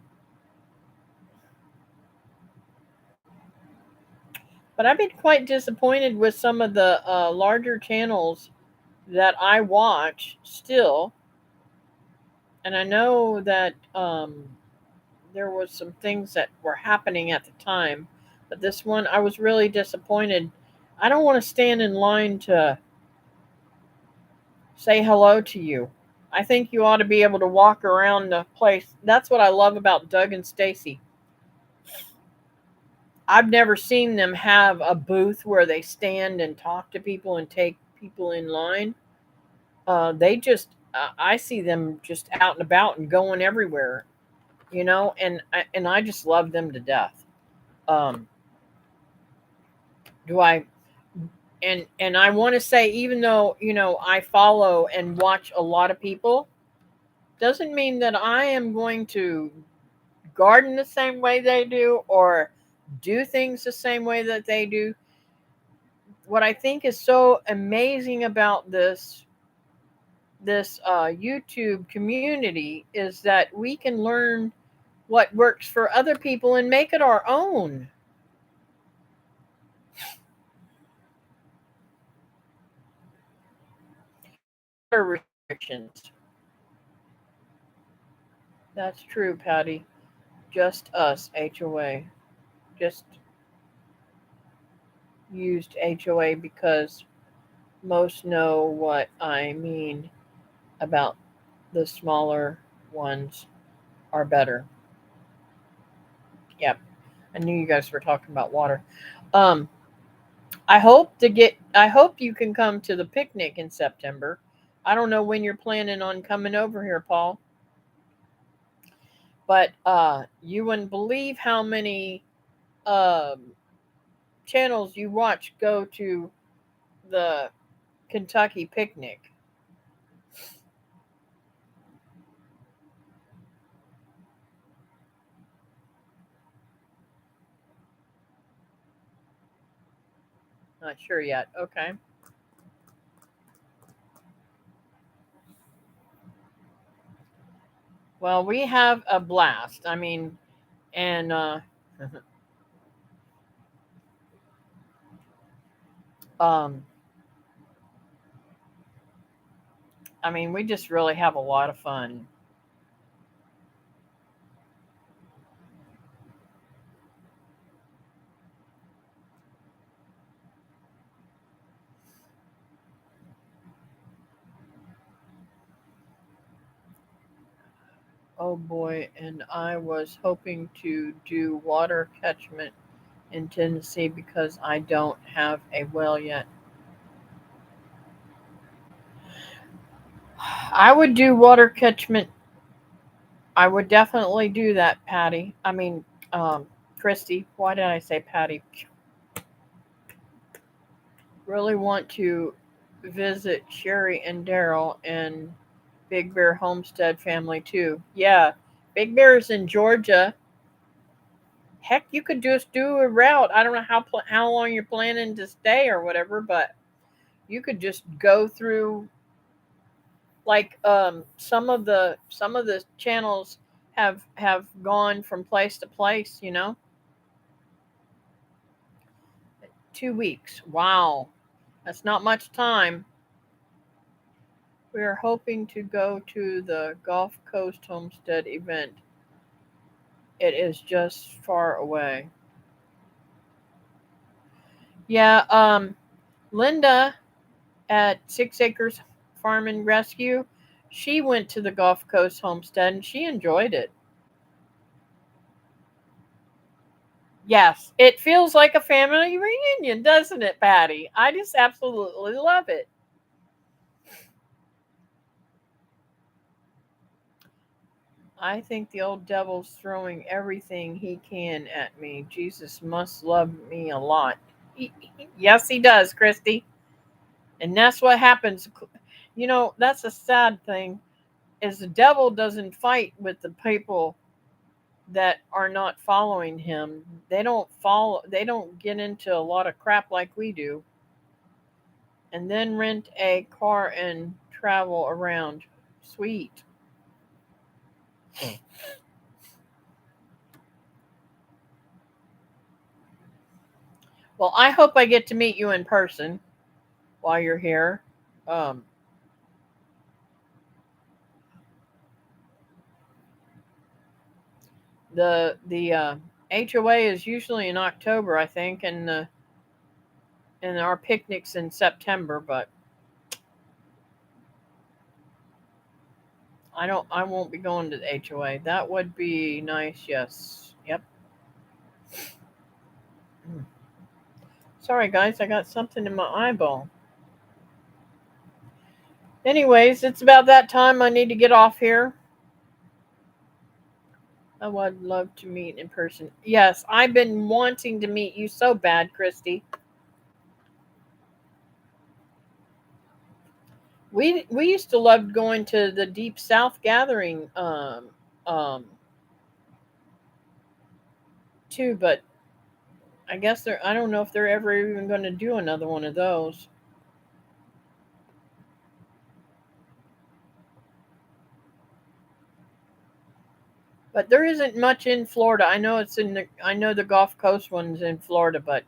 but I've been quite disappointed with some of the larger channels that I watch still, and I know that there was some things that were happening at the time, but this one I was really disappointed. I don't want to stand in line to say hello to you. I think you ought to be able to walk around the place. That's what I love about Doug and Stacy. I've never seen them have a booth where they stand and talk to people and take people in line. They just, I see them just out and about and going everywhere, and I just love them to death. Um, do I? And I want to say, even though I follow and watch a lot of people, doesn't mean that I am going to garden the same way they do or do things the same way that they do. What I think is so amazing about this YouTube community is that we can learn what works for other people and make it our own. Water restrictions. That's true, Patty. Just us, HOA. Just used HOA because most know what I mean about the smaller ones are better. Yep. I knew you guys were talking about water. Um, I hope you can come to the picnic in September. I don't know when you're planning on coming over here, Paul, but you wouldn't believe how many um, channels you watch go to the Kentucky picnic. Not sure yet. Okay. Well, we have a blast. I mean, and um, I mean, we just really have a lot of fun. Oh boy, and I was hoping to do water catchment in Tennessee because I don't have a well yet. I would do water catchment. I would definitely do that, Patty. I mean, um, Christy. Why did I say Patty? Really want to visit Sherry and Daryl and Big Bear Homestead family too. Yeah, Big Bear's in Georgia. Heck, you could just do a route. I don't know how long you're planning to stay or whatever, but you could just go through like some of the channels have gone from place to place. 2 weeks. Wow, that's not much time. We are hoping to go to the Gulf Coast Homestead event. It is just far away. Yeah, Linda at 6 Acres Farm and Rescue, she went to the Gulf Coast Homestead and she enjoyed it. Yes, it feels like a family reunion, doesn't it, Patty? I just absolutely love it. I think the old devil's throwing everything he can at me. Jesus must love me a lot. Yes, he does, Christy. And that's what happens. That's a sad thing is the devil doesn't fight with the people that are not following him. They don't get into a lot of crap like we do and then rent a car and travel around. Sweet. Well, I hope I get to meet you in person while you're here. Um, the HOA is usually in October, I think, and our picnics in September. But I won't be going to the HOA. That would be nice. Yes. Yep. Mm. Sorry, guys, I got something in my eyeball. Anyways, it's about that time. I need to get off here. I would love to meet in person. Yes, I've been wanting to meet you so bad, Christy. We used to love going to the Deep South gathering um too, but I guess I don't know if they're ever even going to do another one of those. But there isn't much in Florida. I know the Gulf Coast one's in Florida, but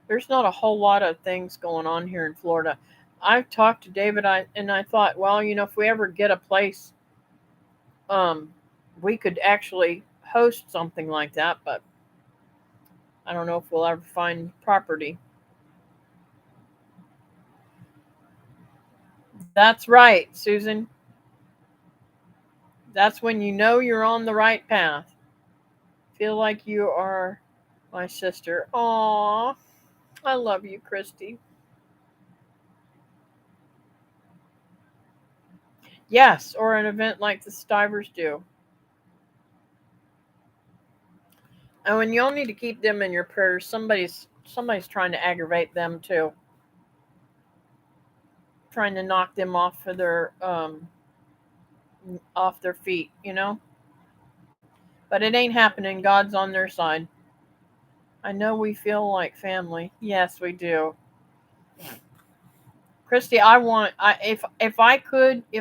there's not a whole lot of things going on here in Florida. I've talked to David and I thought, well, if we ever get a place, um, we could actually host something like that, but I don't know if we'll ever find property. That's right, Susan. That's when you know you're on the right path. Feel like you are my sister. Aw, I love you, Christy. Yes, or an event like the Stivers do. Oh, and you'll need to keep them in your prayers. Somebody's trying to aggravate them too, trying to knock them off their feet. But it ain't happening. God's on their side. I know we feel like family. Yes, we do. Christy, if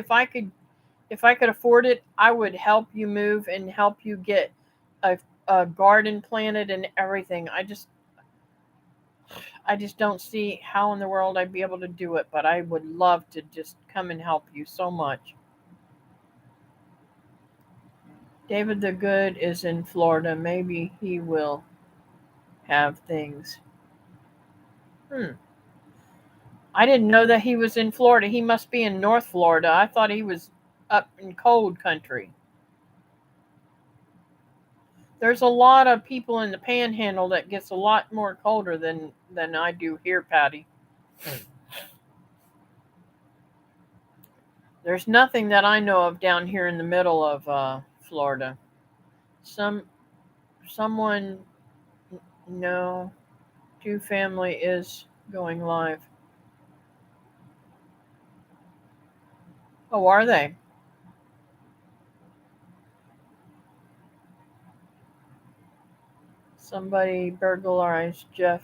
I could afford it, I would help you move and help you get a garden planted and everything. I just don't see how in the world I'd be able to do it, but I would love to just come and help you so much. David the Good is in Florida. Maybe he will have things. Hmm. I didn't know that he was in Florida. He must be in North Florida. I thought he was up in cold country. There's a lot of people in the panhandle that gets a lot more colder than I do here, Patty. There's nothing that I know of down here in the middle of Florida. Some someone no, Two family is going live. Oh, are they? Somebody burglarized Jeff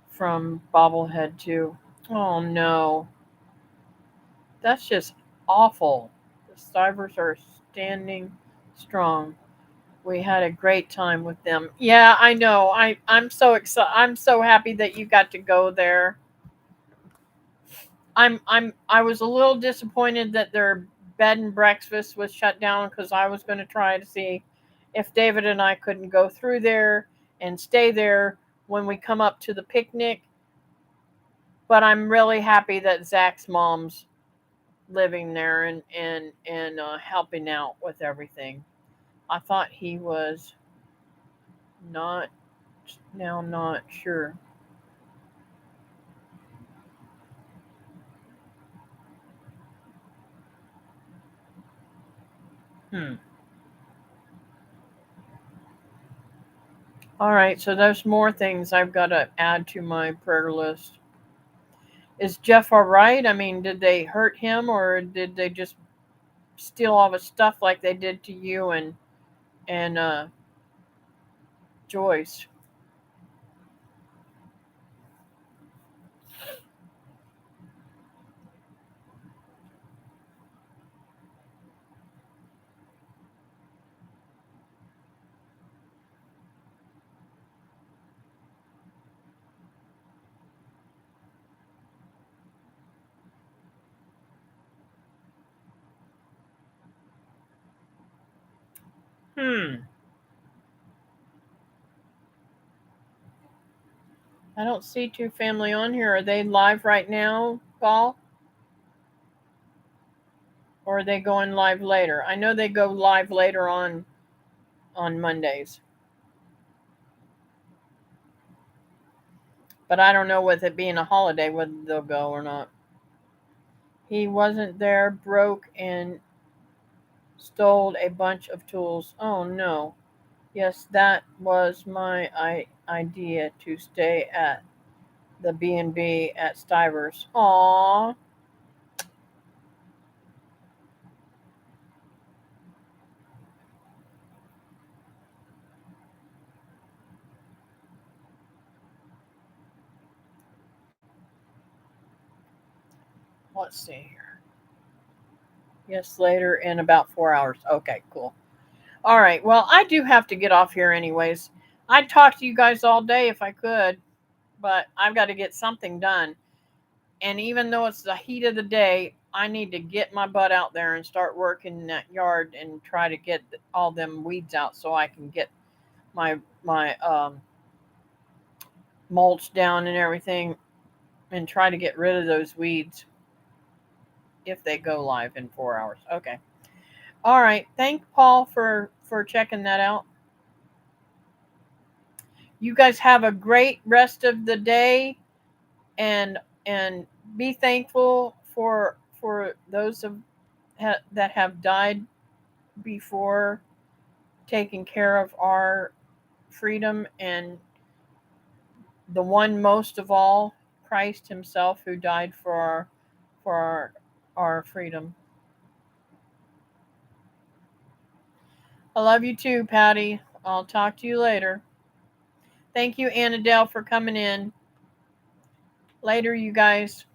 from Bobblehead too. Oh no, that's just awful. The Stivers are standing strong. We had a great time with them. Yeah, I know. I'm so excited. I'm so happy that you got to go there. I was a little disappointed that their bed and breakfast was shut down because I was going to try to see if David and I couldn't go through there and stay there when we come up to the picnic. But I'm really happy that Zach's mom's living there and helping out with everything. I thought he was not now not sure. Hmm. All right, so there's more things I've got to add to my prayer list. Is Jeff all right? I mean, did they hurt him or did they just steal all his stuff like they did to you and Joyce? Hmm. I don't see Two Family on here. Are they live right now, Paul? Or are they going live later? I know they go live later on Mondays, but I don't know with it being a holiday whether they'll go or not. He wasn't there, broke and stole a bunch of tools. Oh no. Yes, that was my idea to stay at the B&B at Stivers. Aww. Let's see here. Yes, later in about 4 hours. Okay, cool. All right. Well, I do have to get off here anyways. I'd talk to you guys all day if I could, but I've got to get something done. And even though it's the heat of the day, I need to get my butt out there and start working in that yard and try to get all them weeds out so I can get my mulch down and everything and try to get rid of those weeds if they go live in 4 hours. Okay. All right. Thank Paul for checking that out. You guys have a great rest of the day and be thankful for those that have died before taking care of our freedom and the one most of all, Christ himself who died for our freedom. I love you too, Patty. I'll talk to you later. Thank you, Annadelle, for coming in. Later, you guys.